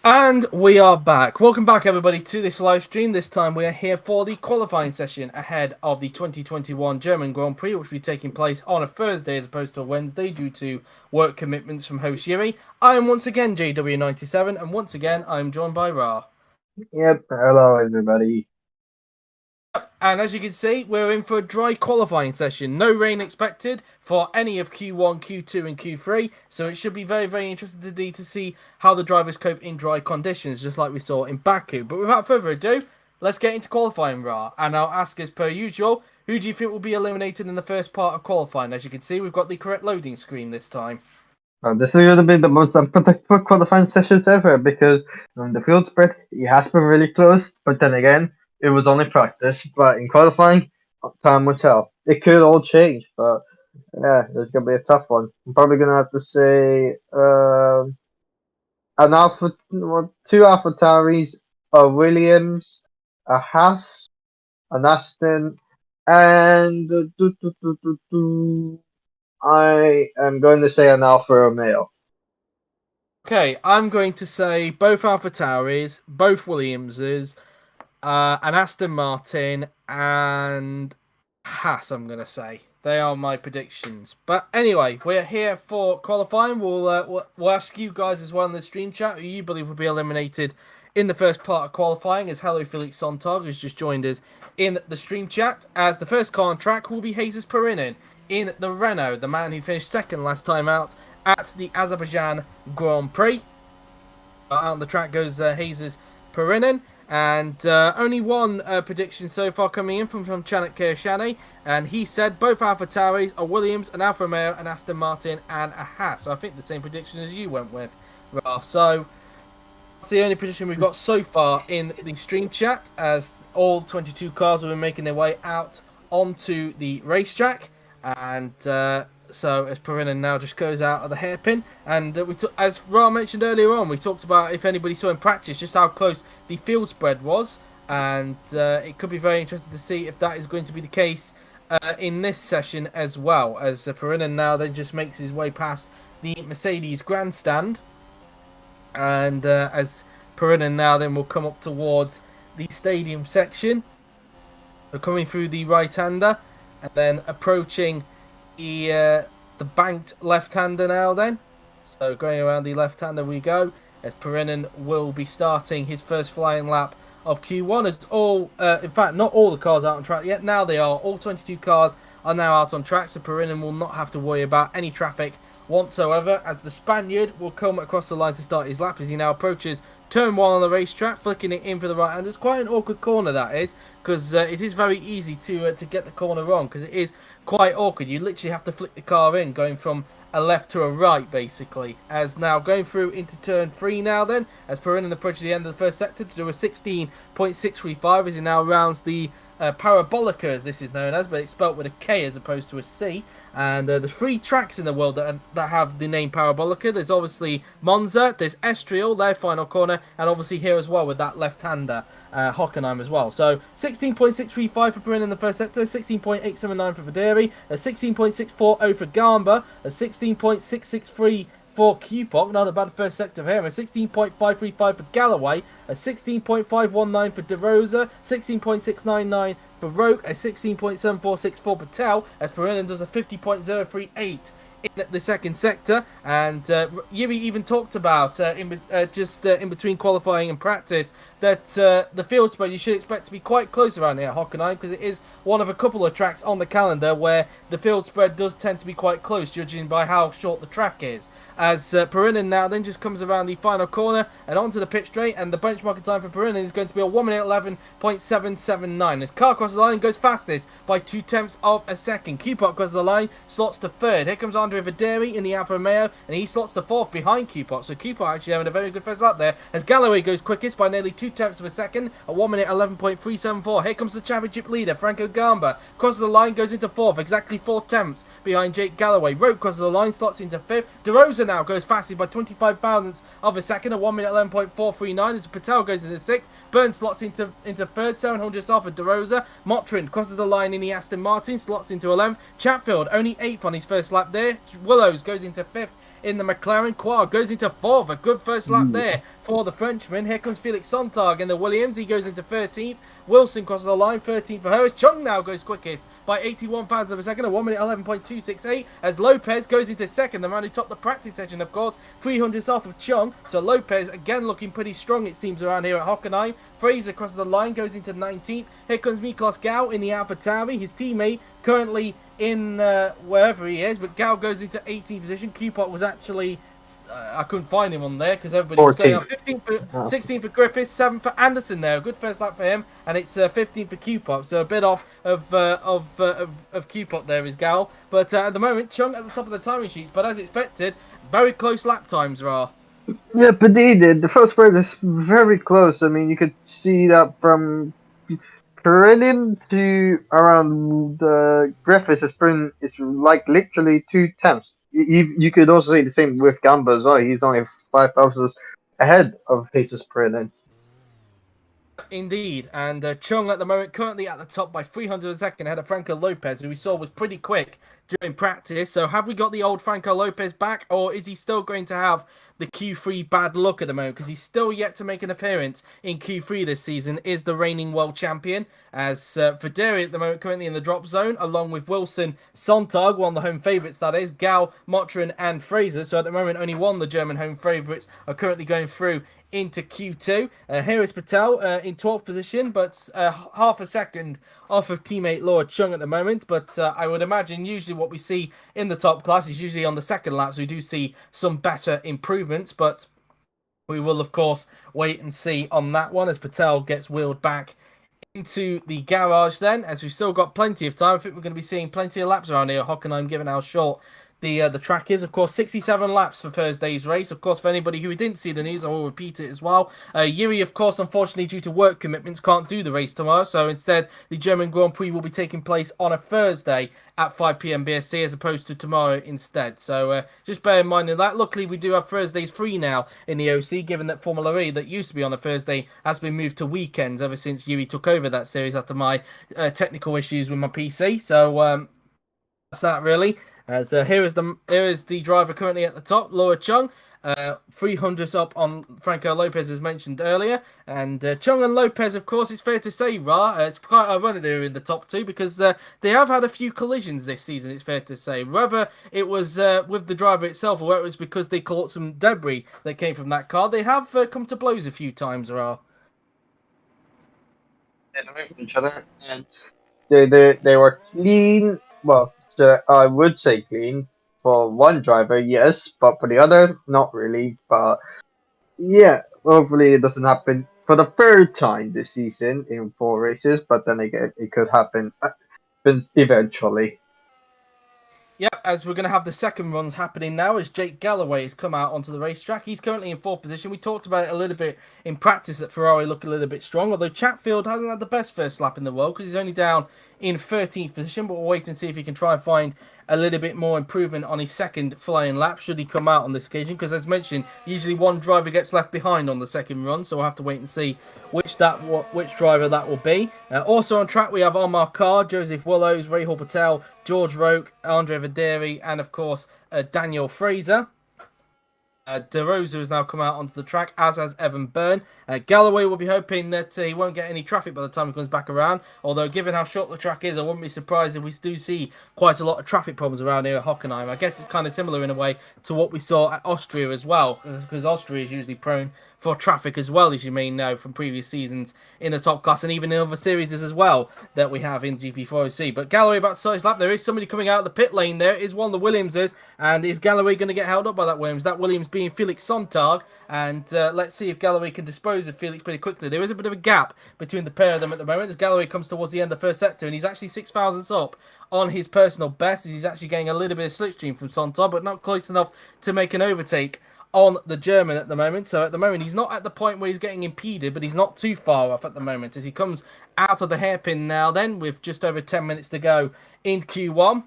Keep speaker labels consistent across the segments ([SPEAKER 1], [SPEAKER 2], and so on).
[SPEAKER 1] And we are back. Welcome back, everybody, to this live stream. This time we are here for the qualifying session ahead of the 2021 German Grand Prix, which will be taking place on a Thursday as opposed to a Wednesday due to work commitments from host Yuri. I am once again JW97, and once again I am joined by Ra.
[SPEAKER 2] Yep, hello everybody.
[SPEAKER 1] And as you can see, we're in for a dry qualifying session. No rain expected for any of Q1, Q2, and Q3. So it should be very, very interesting today to see how the drivers cope in dry conditions, just like we saw in Baku. But without further ado, let's get into qualifying, Ra. And I'll ask as per usual, who do you think will be eliminated in the first part of qualifying? As you can see, we've got the correct loading screen this time.
[SPEAKER 2] This is going to be the most unpredictable qualifying sessions ever because the field spread it has been really close, but then again, it was only practice. But in qualifying, time will tell. It could all change, but yeah, it's going to be a tough one. I'm probably going to have to say an Alpha, two AlphaTauris, a Williams, a Haas, an Aston, and I am going to say an Alfa Romeo.
[SPEAKER 1] Okay, I'm going to say both AlphaTauris, both Williamses, an Aston Martin, and Haas, I'm going to say. They are my predictions. But anyway, we're here for qualifying. We'll ask you guys as well in the stream chat who you believe will be eliminated in the first part of qualifying, as Hello Felix Sontag has just joined us in the stream chat. As the first car on track will be Jesus Perinen in the Renault, the man who finished second last time out at the Azerbaijan Grand Prix. Out on the track goes Jesus Perinen. And only one prediction so far coming in from Chanak Kirshane, and he said both AlphaTauris, a Williams, an Alfa Romeo, an Aston Martin, and a Haas. So I think the same prediction as you went with, Ra. So that's the only prediction we've got so far in the stream chat, as all 22 cars will be making their way out onto the racetrack, and so as Perinen now just goes out of the hairpin, and as Ra mentioned earlier on, we talked about if anybody saw in practice just how close the field spread was, and it could be very interesting to see if that is going to be the case in this session as well, as Perinen now then just makes his way past the Mercedes grandstand, and as Perinen now then will come up towards the stadium section, so coming through the right-hander, and then approaching the banked left-hander now then. So going around the left-hander we go, as Perinen will be starting his first flying lap of Q1. As all, in fact, not all the cars out on track yet. Now they are. All 22 cars are now out on track, so Perinen will not have to worry about any traffic whatsoever, as the Spaniard will come across the line to start his lap as he now approaches turn 1 on the racetrack, flicking it in for the right hand. It's quite an awkward corner, that is, because it is very easy to get the corner wrong, because it is quite awkward. You literally have to flick the car in, going from a left to a right, basically. As now going through into turn 3 now then, as Perinen approaches the end of the first sector to do a 16.635 as he now rounds the Parabolica, as this is known as, but it's spelt with a K as opposed to a C. And there's 3 tracks in the world that have the name Parabolica. There's obviously Monza, there's Estoril, their final corner, and obviously here as well with that left-hander, Hockenheim as well. So 16.635 for Perrin in the first sector, 16.879 for Vaderi, a 16.640 for Gamba, a 16.663 for Cupok, not a bad first sector for him, a 16.535 for Galloway, a 16.519 for De Rosa, 16.699 for Roke, a 16.746 for Patel, as Perrin does a 50.038 in the second sector. And Yuri even talked about in between qualifying and practice that the field spread you should expect to be quite close around here at Hockenheim, because it is one of a couple of tracks on the calendar where the field spread does tend to be quite close, judging by how short the track is. As Perinen now then just comes around the final corner and onto the pit straight, and the benchmark time for Perinen is going to be a 1 minute 11.779. As car crosses the line, goes fastest by 0.2 of a second. Cupok crosses the line, slots to third. Here comes Andre Vaderi in the Alfa Romeo, and he slots to fourth behind Cupok. So Cupok actually having a very good first lap there, as Galloway goes quickest by nearly 0.2 of a second at 1 minute 11.374. Here comes the championship leader, Franco Gamba, crosses the line, goes into fourth, exactly 0.4 behind Jake Galloway. Roke crosses the line, slots into fifth. De Rosa now goes fastest by 25 thousandths of a second at 1 minute 11.439. As Patel goes into sixth. Burns slots into third, 700 off of De Rosa. Mottrin crosses the line in the Aston Martin, slots into 11th. Chatfield only 8th on his first lap there. Willows goes into 5th in the McLaren. Quar goes into 4th. A good first lap there for the Frenchman. Here comes Felix Sontag in the Williams. He goes into 13th. Wilson crosses the line, 13th for Harris. Chung now goes quickest by 81 thousandths of a second, a 1 minute 11.268. As Lopez goes into 2nd, the man who topped the practice session, of course, 300 off of Chung. So Lopez again looking pretty strong, it seems, around here at Hockenheim. Fraser crosses the line, goes into 19th. Here comes Miklos Gau in the AlphaTauri. His teammate currently in wherever he is, but Gau goes into 18th position. Q-Pot was actually I couldn't find him on there because everybody was going on 15th for 16th for Griffiths, 7th for Anderson there. A good first lap for him, and it's 15th for Q-Pot, so a bit off of Q-Pot there is Gal. But at the moment, Chung at the top of the timing sheets, but as expected, very close lap times are.
[SPEAKER 2] Yeah, but they did. The first spread is very close. I mean, you could see that from Perillian to around the Griffiths, the sprint is like literally 2 tenths. You could also say the same with Gamba as well. He's only 5 thousandths ahead of Pace's Perillian.
[SPEAKER 1] Indeed, and Chung at the moment currently at the top by 300 a second ahead of Franco Lopez, who we saw was pretty quick during practice. So have we got the old Franco Lopez back, or is he still going to have the Q3 bad luck at the moment? Because he's still yet to make an appearance in Q3 this season, is the reigning world champion. As Federi at the moment currently in the drop zone, along with Wilson, Sontag, one of the home favourites that is, Gal, Motrin and Fraser. So at the moment only one of the German home favourites are currently going through into Q2. Here is Patel in 12th position, but half a second off of teammate Laura Chung at the moment. But I would imagine usually what we see in the top class is usually on the second laps. We do see some better improvements, but we will, of course, wait and see on that one as Patel gets wheeled back into the garage then, as we've still got plenty of time. I think we're going to be seeing plenty of laps around here at Hockenheim, given how short the track is. Of course, 67 laps for Thursday's race. Of course, for anybody who didn't see the news, I will repeat it as well. Yuri, of course, unfortunately, due to work commitments, can't do the race tomorrow. So instead, the German Grand Prix will be taking place on a Thursday at 5 p.m. BST as opposed to tomorrow instead. So just bear in mind that. Luckily, we do have Thursdays free now in the OC, given that Formula E, that used to be on a Thursday, has been moved to weekends ever since Yuri took over that series after my technical issues with my PC. So that's that really. So here is the driver currently at the top, Laura Chung. 300s up on Franco Lopez, as mentioned earlier. And Chung and Lopez, of course, it's fair to say, it's quite ironic they're in the top two because they have had a few collisions this season, it's fair to say. Whether it was with the driver itself or whether it was because they caught some debris that came from that car, they have come to blows a few times, Ra.
[SPEAKER 2] They away from each other, and they were clean. Well, I would say clean for one driver, yes, but for the other, not really. But yeah, hopefully it doesn't happen for the third time this season in 4 races. But then again, it could happen eventually.
[SPEAKER 1] Yep, as we're going to have the second runs happening now as Jake Galloway has come out onto the racetrack. He's currently in 4th position. We talked about it a little bit in practice that Ferrari look a little bit strong, although Chatfield hasn't had the best first lap in the world because he's only down in 13th position, but we'll wait and see if he can try and find a little bit more improvement on his second flying lap should he come out on this occasion, because as mentioned, usually one driver gets left behind on the second run, so we'll have to wait and see which driver that will be. Also on track we have Omar Carr, Joseph Willows, Rahul Patel, George Roque, Andre Vaderi, and of course Daniel Fraser. De Rosa has now come out onto the track, as has Evan Byrne. Galloway will be hoping that he won't get any traffic by the time he comes back around. Although, given how short the track is, I wouldn't be surprised if we do see quite a lot of traffic problems around here at Hockenheim. I guess it's kind of similar in a way to what we saw at Austria as well, because Austria is usually prone for traffic as well, as you may know from previous seasons in the top class and even in other series as well that we have in GP4 OC. But Galloway about to start his lap. There is somebody coming out of the pit lane there. It is one of the Williamses, and is Galloway going to get held up by that Williams? That Williams being Felix Sontag, and let's see if Galloway can dispose of Felix pretty quickly. There is a bit of a gap between the pair of them at the moment as Galloway comes towards the end of the first sector, and he's actually 6 thousandths up on his personal best as he's actually getting a little bit of slipstream from Sontag, but not close enough to make an overtake on the German at the moment. So at the moment he's not at the point where he's getting impeded, but he's not too far off at the moment as he comes out of the hairpin now then with just over 10 minutes to go in Q1.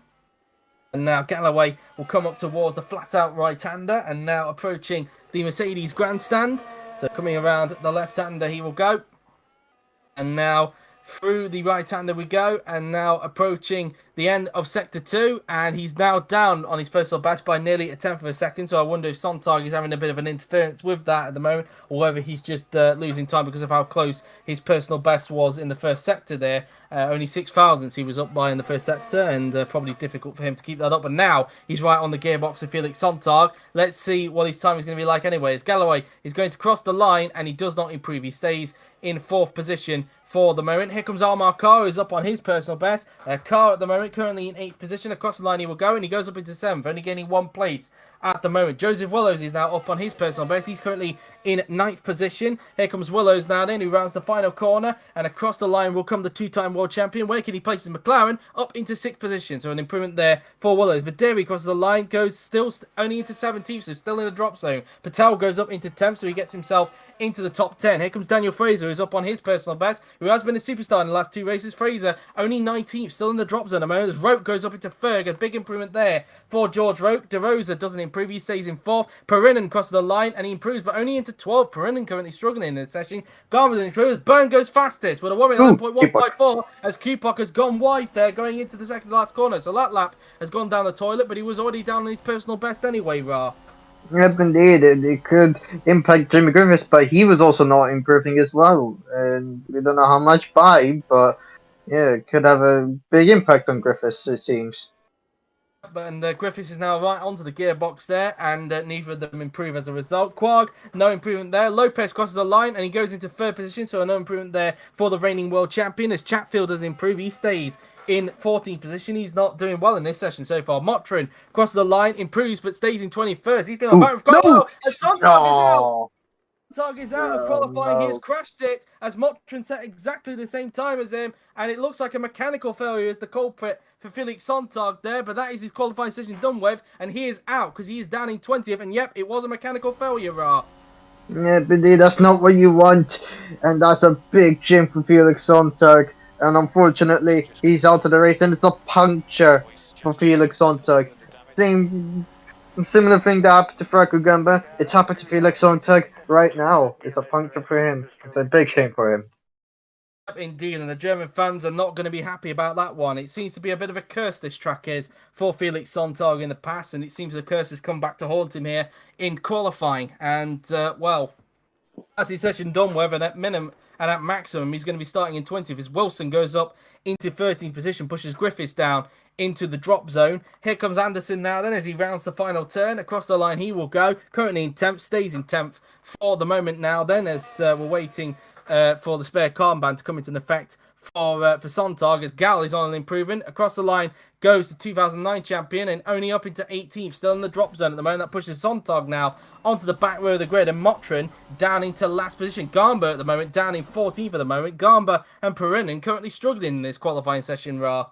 [SPEAKER 1] And now Galloway will come up towards the flat-out right-hander and now approaching the Mercedes grandstand. So coming around the left-hander he will go. And now through the right-hander we go, and now approaching the end of Sector 2, and he's now down on his personal best by nearly a tenth of a second. So I wonder if Sontag is having a bit of an interference with that at the moment, or whether he's just losing time because of how close his personal best was in the first sector there. Only 6 thousandths he was up by in the first sector, and probably difficult for him to keep that up. But now he's right on the gearbox of Felix Sontag. Let's see what his time is going to be like anyway. As Galloway is going to cross the line, and he does not improve. He stays in 4th position for the moment. Here comes Armar Carr, who's up on his personal best. Carr at the moment currently in 8th position. Across the line he will go, and he goes up into 7th, only gaining 1 place at the moment. Joseph Willows is now up on his personal best. He's currently in 9th position. Here comes Willows now then, who rounds the final corner, and across the line will come the 2-time world champion. Where can he places McLaren up into 6th position, so an improvement there for Willows. Videri crosses the line, goes still only into 17th, so still in the drop zone. Patel goes up into 10th, so he gets himself into the top 10. Here comes Daniel Fraser, who's up on his personal best, who has been a superstar in the last 2 races. Fraser only 19th, still in the drop zone at the moment. As Roke goes up into 3rd, a big improvement there for George Roke. De Rosa doesn't improve, he stays in 4th. Perrinan crosses the line and he improves, but only into 12th. Perrinan currently struggling in this session. Garmin improves. Byrne goes fastest with a worry 11.154 as Kupok has gone wide there going into the second last corner. So that lap has gone down the toilet, but he was already down on his personal best anyway, Ra.
[SPEAKER 2] Yep, indeed. It could impact Jimmy Griffiths, but he was also not improving as well. And we don't know how much by, but yeah, it could have a big impact on Griffiths, it seems.
[SPEAKER 1] And Griffiths is now right onto the gearbox there, and neither of them improve as a result. Quag, no improvement there. Lopez crosses the line, and he goes into 3rd position, so no improvement there for the reigning world champion. As Chatfield does improve, he stays in 14th position. He's not doing well in this session so far. Motrin crosses the line, improves, but stays in 21st. He's been on back with quite well, and Sontag is out. Sontag is out of qualifying. He has crashed it as Motrin set exactly the same time as him, and it looks like a mechanical failure is the culprit for Felix Sontag there, but that is his qualifying session done with, and he is out because he is down in 20th, and yep, it was a mechanical failure, Ra.
[SPEAKER 2] Yeah, but indeed, that's not what you want, and that's a big shame for Felix Sontag. And unfortunately, he's out of the race, and it's a puncture for Felix Sontag. Similar thing that happened to Franco Gamba. It's happened to Felix Sontag right now. It's a puncture for him. It's a big shame for him.
[SPEAKER 1] Indeed, and the German fans are not going to be happy about that one. It seems to be a bit of a curse, this track is, for Felix Sontag in the past, and it seems the curse has come back to haunt him here in qualifying. And, well, that's his session done with, and at minimum and at maximum, he's going to be starting in 20th as Wilson goes up into 13th position, pushes Griffiths down into the drop zone. Here comes Anderson now then as he rounds the final turn. Across the line he will go. Currently in 10th, stays in 10th for the moment now then as we're waiting for the spare car ban to come into effect for Sontag as Gal is on an improvement. Across the line goes the 2009 champion and only up into 18th, still in the drop zone at the moment. That pushes Sontag now onto the back row of the grid, and Motrin down into last position. Gamba at the moment down in 14th at the moment. Gamba and Perrinan currently struggling in this qualifying session, Ra.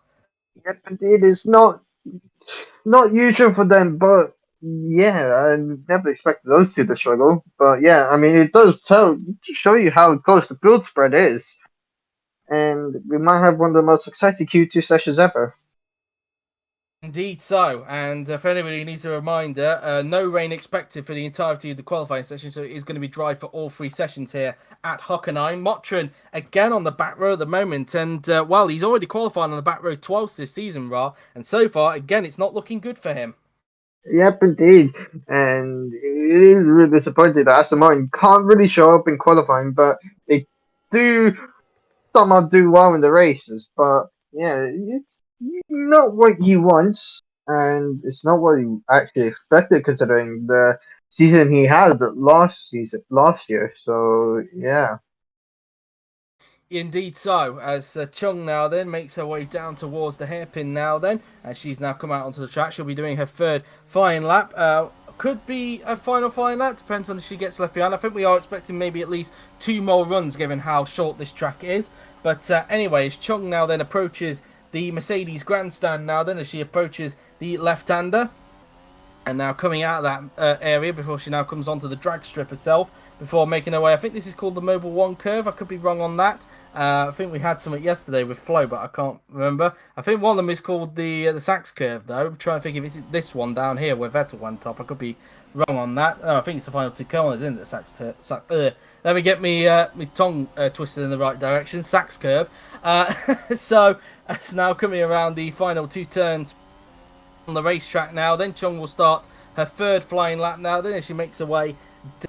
[SPEAKER 2] Yep, indeed, it's not usual for them, but yeah, I never expected those two to struggle. But yeah, I mean, it does show you how close the field spread is. And we might have one of the most exciting Q2 sessions ever.
[SPEAKER 1] Indeed so, and for anybody who needs a reminder, no rain expected for the entirety of the qualifying session, so it is going to be dry for all 3 sessions here at Hockenheim. Motrin again on the back row at the moment, and well, he's already qualified on the back row twice this season, Ra, and so far, again, it's not looking good for him.
[SPEAKER 2] Yep, indeed, and it is really disappointing that Aston Martin can't really show up in qualifying, but they do somehow do well in the races. But yeah, it's not what he wants, and it's not what he actually expected considering the season he had last year. So yeah.
[SPEAKER 1] Indeed so, as Chung now then makes her way down towards the hairpin now then, as she's now come out onto the track. She'll be doing her 3rd flying lap. Could be a final flying lap, depends on if she gets left behind. I think we are expecting maybe at least 2 more runs given how short this track is. But anyways, Chung now then approaches the Mercedes grandstand now then as she approaches the left-hander. And now coming out of that area before she now comes onto the drag strip herself before making her way. I think this is called the Mobile 1 curve. I could be wrong on that. I think we had something yesterday with Flo, but I can't remember. I think one of them is called the Sachs curve, though. I'm trying to think if it's this one down here where Vettel went off. I could be wrong on that. Oh, I think it's the final 2 corners, isn't it? Let me get me tongue twisted in the right direction. Sachs curve. So it's now coming around the final 2 turns on the racetrack now. Then Chung will start her 3rd flying lap now. Then as she makes her way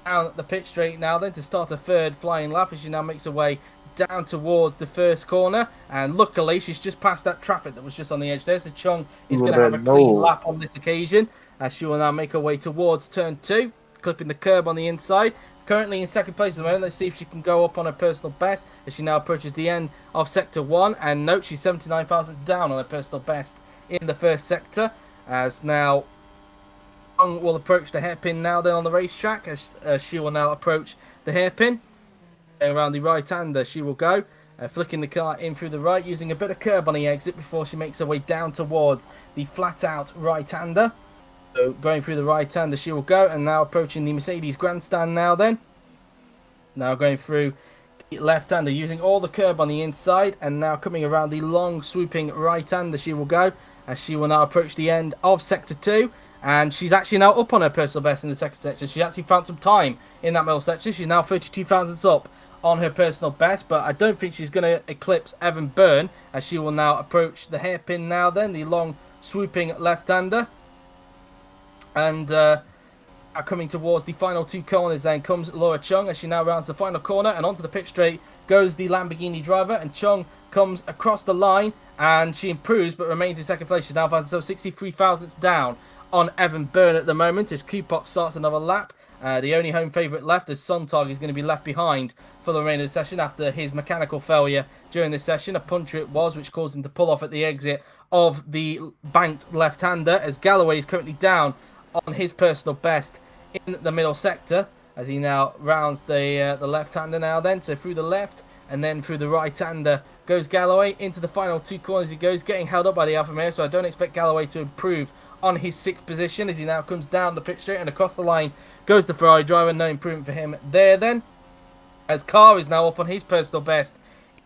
[SPEAKER 1] down the pit straight now, then to start her 3rd flying lap as she now makes her way down towards the 1st corner, and luckily she's just passed that traffic that was just on the edge there, so Chung is going to have a clean lap on this occasion as she will now make her way towards turn 2, clipping the curb on the inside. Currently in 2nd place at the moment. Let's see if she can go up on her personal best as she now approaches the end of sector 1, and note she's 79 thousandths down on her personal best in the 1st sector, as now Chung will approach the hairpin now then on the racetrack as she will now approach the hairpin. Around the right-hander she will go, flicking the car in through the right, using a bit of curb on the exit before she makes her way down towards the flat-out right-hander. So going through the right-hander she will go, and now approaching the Mercedes grandstand now then. Now going through the left-hander, using all the curb on the inside, and now coming around the long swooping right-hander she will go, as she will now approach the end of sector 2. And she's actually now up on her personal best in the 2nd section. She actually found some time in that middle section. She's now 32 thousandths up on her personal best, but I don't think she's going to eclipse Evan Byrne as she will now approach the hairpin now then, the long swooping left-hander. And coming towards the final 2 corners then comes Laura Chung as she now rounds the final corner, and onto the pit straight goes the Lamborghini driver, and Chung comes across the line and she improves but remains in 2nd place. She's now found herself 63 thousandths down on Evan Byrne at the moment as Kupok starts another lap. The only home favourite left, as Sontag is going to be left behind for the remainder of the session after his mechanical failure during this session. A puncher it was, which caused him to pull off at the exit of the banked left-hander, as Galloway is currently down on his personal best in the middle sector as he now rounds the left-hander now then. So through the left and then through the right-hander goes Galloway. Into the final 2 corners he goes, getting held up by the Alfa Romeo, so I don't expect Galloway to improve on his 6th position as he now comes down the pit straight, and across the line goes the Ferrari driver. No improvement for him there then, as Carr is now up on his personal best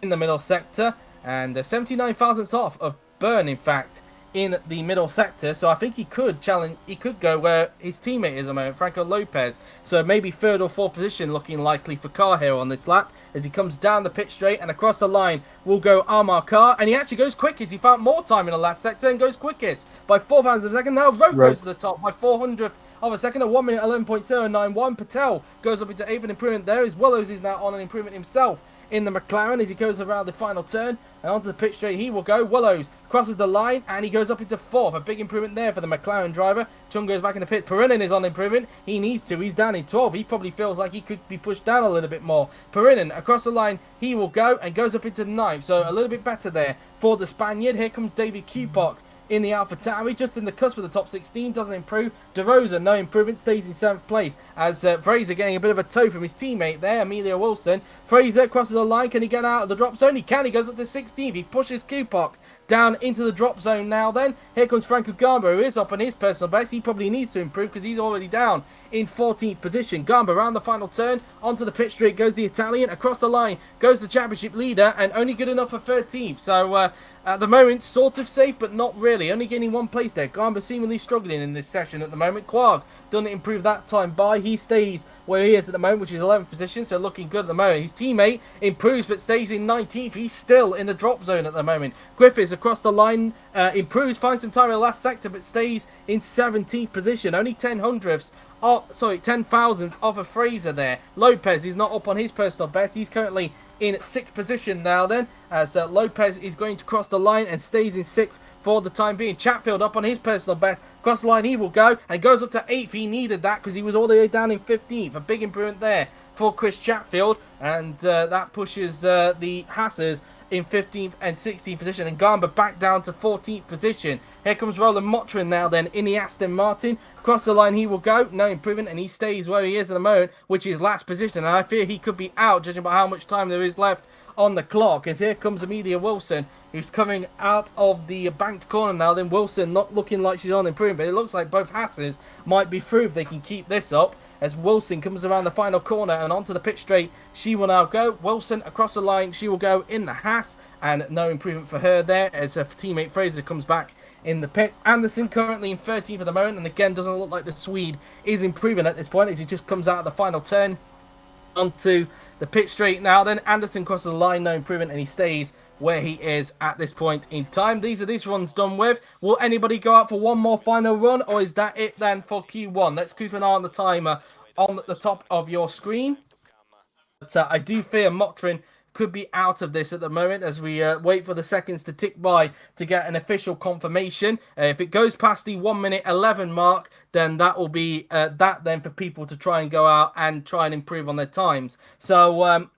[SPEAKER 1] in the middle sector, and 79 thousandths off of Byrne in fact in the middle sector. So I think he could challenge, he could go where his teammate is at the moment, Franco Lopez. So maybe 3rd or 4th position looking likely for Carr here on this lap as he comes down the pit straight, and across the line will go Amar Carr, and he actually goes quickest. He found more time in the last sector and goes quickest by 4 thousandths of a second. Now Rowe goes to the top by 400th of a second, a 1 minute 11.091. Patel goes up into 8th, an improvement there, as Willows is now on an improvement himself in the McLaren as he goes around the final turn, and onto the pit straight he will go. Willows crosses the line and he goes up into 4th, a big improvement there for the McLaren driver. Chung goes back in the pit. Perinen is on improvement. He needs to. He's down in 12th. He probably feels like he could be pushed down a little bit more. Perinen across the line he will go and goes up into 9th, so a little bit better there for the Spaniard. Here comes David Kupok in the AlphaTauri, just in the cusp of the top 16, doesn't improve. De Rosa, no improvement, stays in 7th place as Fraser getting a bit of a tow from his teammate there, Emilio Wilson. Fraser crosses the line. Can he get out of the drop zone? He can. He goes up to 16th. He pushes Kupok down into the drop zone now then. Here comes Franco Gamba, who is up on his personal best. He probably needs to improve because he's already down in 14th position. Gamba around the final turn, onto the pit straight goes the Italian. Across the line goes the championship leader, and only good enough for 13th. So at the moment, sort of safe, but not really. Only gaining 1 place there. Gamba seemingly struggling in this session at the moment. Quarg doesn't improve that time by. He stays where he is at the moment, which is 11th position, so looking good at the moment. His teammate improves but stays in 19th. He's still in the drop zone at the moment. Griffiths across the line improves, finds some time in the last sector, but stays in 17th position. Only 10 hundredths. Oh, sorry, 10 thousandths off of Fraser there. Lopez is not up on his personal best. He's currently in 6th position now then, as Lopez is going to cross the line and stays in 6th for the time being. Chatfield up on his personal best. Cross the line he will go and goes up to 8th. He needed that because he was all the way down in 15th. A big improvement there for Chris Chatfield, and that pushes the Hassers in 15th and 16th position, and Gamba back down to 14th position. Here comes Roland Motrin now then in the Aston Martin. Across the line he will go, no improvement, and he stays where he is at the moment, which is last position, and I fear he could be out judging by how much time there is left on the clock. As here comes Amelia Wilson, who's coming out of the banked corner now. Then Wilson not looking like she's on improvement, but it looks like both Hasses might be through if they can keep this up. As Wilson comes around the final corner and onto the pitch straight, she will now go. Wilson across the line, she will go in the Haas, and no improvement for her there as her teammate Fraser comes back in the pit. Anderson currently in 13th at the moment, and again doesn't look like the Swede is improving at this point as he just comes out of the final turn onto the pitch straight now. Then Anderson crosses the line, no improvement, and he stays where he is at this point in time. These are these runs done with. Will anybody go out for one more final run, or is that it then for Q1? Let's keep an eye on the timer on the top of your screen. But I do fear Motrin could be out of this at the moment as we wait for the seconds to tick by to get an official confirmation. If it goes past the 1:11 mark, then that will be that then for people to try and go out and try and improve on their times. So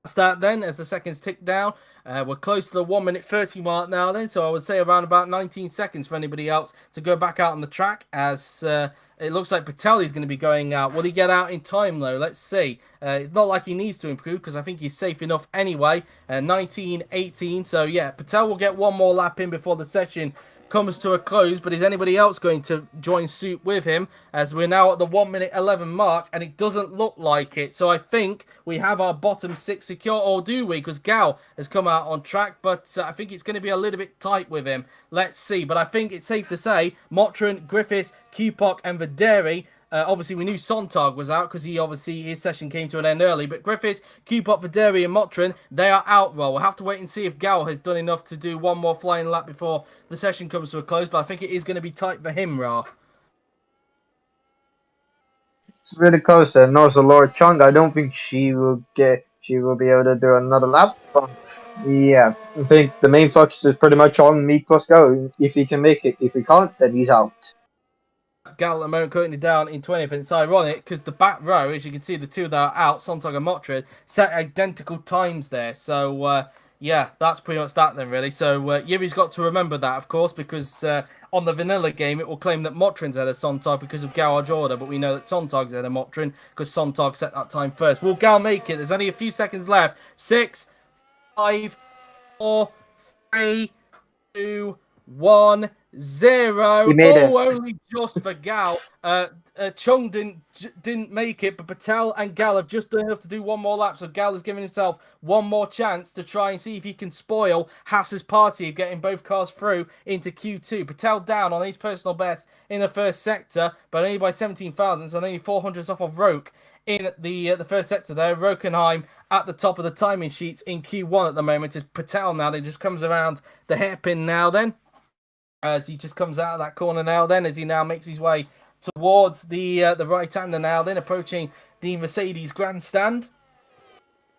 [SPEAKER 1] that's that then as the seconds tick down. We're close to the 1:30 mark now then, so I would say around about 19 seconds for anybody else to go back out on the track as it looks like Patel is going to be going out. Will he get out in time though? Let's see. It's not like he needs to improve because I think he's safe enough anyway. 19:18, so yeah, Patel will get one more lap in before the session comes to a close, but is anybody else going to join suit with him as we're now at the 1:11 mark and it doesn't look like it. So I think we have our bottom 6 secure, or do we? Because Gal has come out on track, but I think it's going to be a little bit tight with him. Let's see, but I think it's safe to say Motrin, Griffiths, Kupok and Videri. Obviously, we knew Sontag was out because his session came to an end early. But Griffiths, Kupok, Videri, and Motrin, they are out. Well, we'll have to wait and see if Gal has done enough to do one more flying lap before the session comes to a close. But I think it is going to be tight for him, Ra.
[SPEAKER 2] It's really close. And also Laura Chung, I don't think she will be able to do another lap. But yeah, I think the main focus is pretty much on Meek plus go. If he can make it, if he can't, then he's out.
[SPEAKER 1] Gal at the moment currently down in 20th, and it's ironic because the back row, as you can see, the two that are out, Sontag and Motrin, set identical times there. So yeah, that's pretty much that then, really. So Yuri's got to remember that, of course, because on the vanilla game, it will claim that Motrin's ahead of Sontag because of garage order, but we know that Sontag's ahead of Motrin because Sontag set that time first. Will Gal make it? There's only a few seconds left. 6, 5, 4, 3, 2, 1, 0.
[SPEAKER 2] He made it.
[SPEAKER 1] Only just for Gal. Chung didn't make it, but Patel and Gal have just done enough to do one more lap. So Gal has given himself one more chance to try and see if he can spoil Haas's party of getting both cars through into Q2. Patel down on his personal best in the first sector, but only by 17 thousandths and only 400 off of Roke in the first sector there. Hockenheim at the top of the timing sheets in Q1 at the moment is Patel now. That just comes around the hairpin now then. As he just comes out of that corner now then, as he now makes his way towards the right-hander now then, approaching the Mercedes grandstand.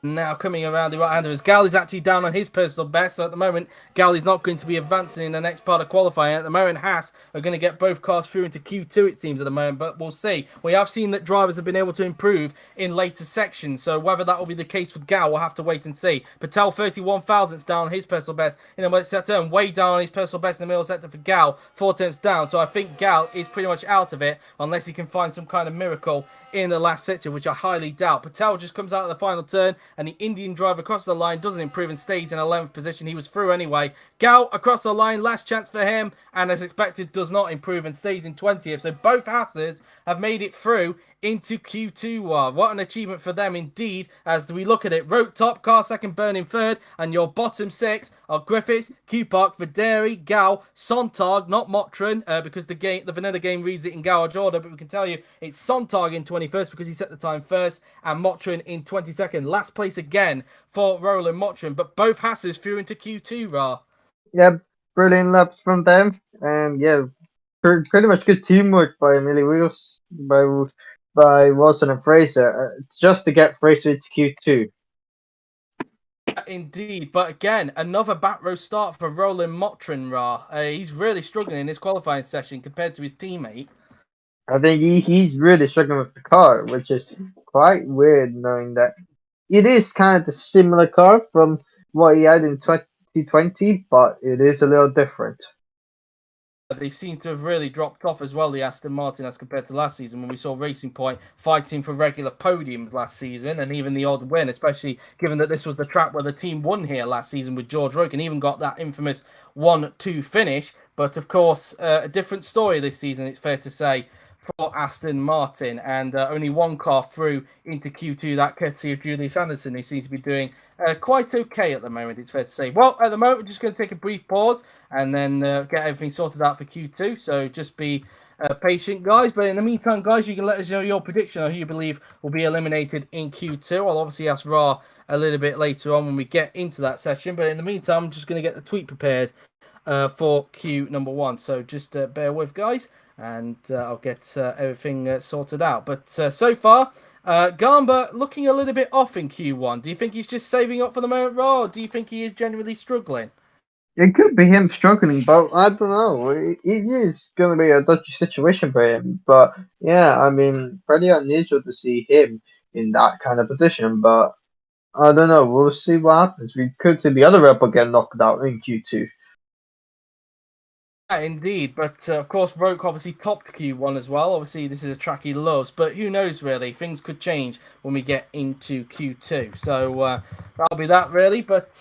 [SPEAKER 1] Now coming around the right-hander as Gal is actually down on his personal best. So at the moment, Gal is not going to be advancing in the next part of qualifying. At the moment, Haas are going to get both cars through into Q2, it seems, at the moment. But we'll see. We have seen that drivers have been able to improve in later sections. So whether that will be the case for Gal, we'll have to wait and see. Patel, 31 thousandths down on his personal best in the middle sector, and way down on his personal best in the middle sector for Gal, 4 tenths down. So I think Gal is pretty much out of it unless he can find some kind of miracle in the last sector, which I highly doubt. Patel just comes out of the final turn, and the Indian driver across the line doesn't improve and stays in 11th position. He was through anyway. Gal across the line, last chance for him, and as expected, does not improve and stays in 20th. So both Hasses have made it through into Q2. What an achievement for them indeed, as we look at it. Roke top, car second, Burning third, and your bottom 6 are Griffiths, Kupok, Videri, Gal, Sontag, not Motrin, because the vanilla game reads it in garage order, but we can tell you it's Sontag in 21st because he set the time first, and Motrin in 22nd. Last place again for Roland Motrin, but both Hasses through into Q2, Ra.
[SPEAKER 2] Yeah, brilliant laps from them, and yeah, pretty much good teamwork by Emily Wheels, by Wilson and Fraser. It's just to get Fraser to Q2.
[SPEAKER 1] Indeed, but again, another back row start for Roland Motrin, Ra. He's really struggling in this qualifying session compared to his teammate.
[SPEAKER 2] I think he's really struggling with the car, which is quite weird knowing that it is kind of the similar car from what he had in 2020, but it is a little different.
[SPEAKER 1] they seem to have really dropped off as well, the Aston Martin, as compared to last season when we saw Racing Point fighting for regular podiums last season and even the odd win, especially given that this was the track where the team won here last season with George Rogan, even got that infamous 1-2 finish. But of course, a different story this season, it's fair to say, for Aston Martin, and only one car through into Q2, that courtesy of Julius Anderson, who seems to be doing quite okay at the moment, it's fair to say. Well, at the moment, we're just going to take a brief pause and then get everything sorted out for Q2, so just be patient, guys. But in the meantime, guys, you can let us know your prediction on who you believe will be eliminated in Q2. I'll obviously ask Ra a little bit later on when we get into that session, but in the meantime, I'm just going to get the tweet prepared for Q number 1, so just bear with, guys, and I'll get everything sorted out. But so far, Gamba looking a little bit off in Q1. Do you think he's just saving up for the moment, Raw, or do you think he is genuinely struggling?
[SPEAKER 2] It could be him struggling, but I don't know. It is going to be a dodgy situation for him. But yeah, I mean, pretty unusual to see him in that kind of position. But I don't know. We'll see what happens. We could see the other Rebel get knocked out in Q2.
[SPEAKER 1] Yeah, indeed, but of course, Roke obviously topped Q1 as well. Obviously, this is a track he loves, but who knows, really? Things could change when we get into Q2. So that'll be that, really. But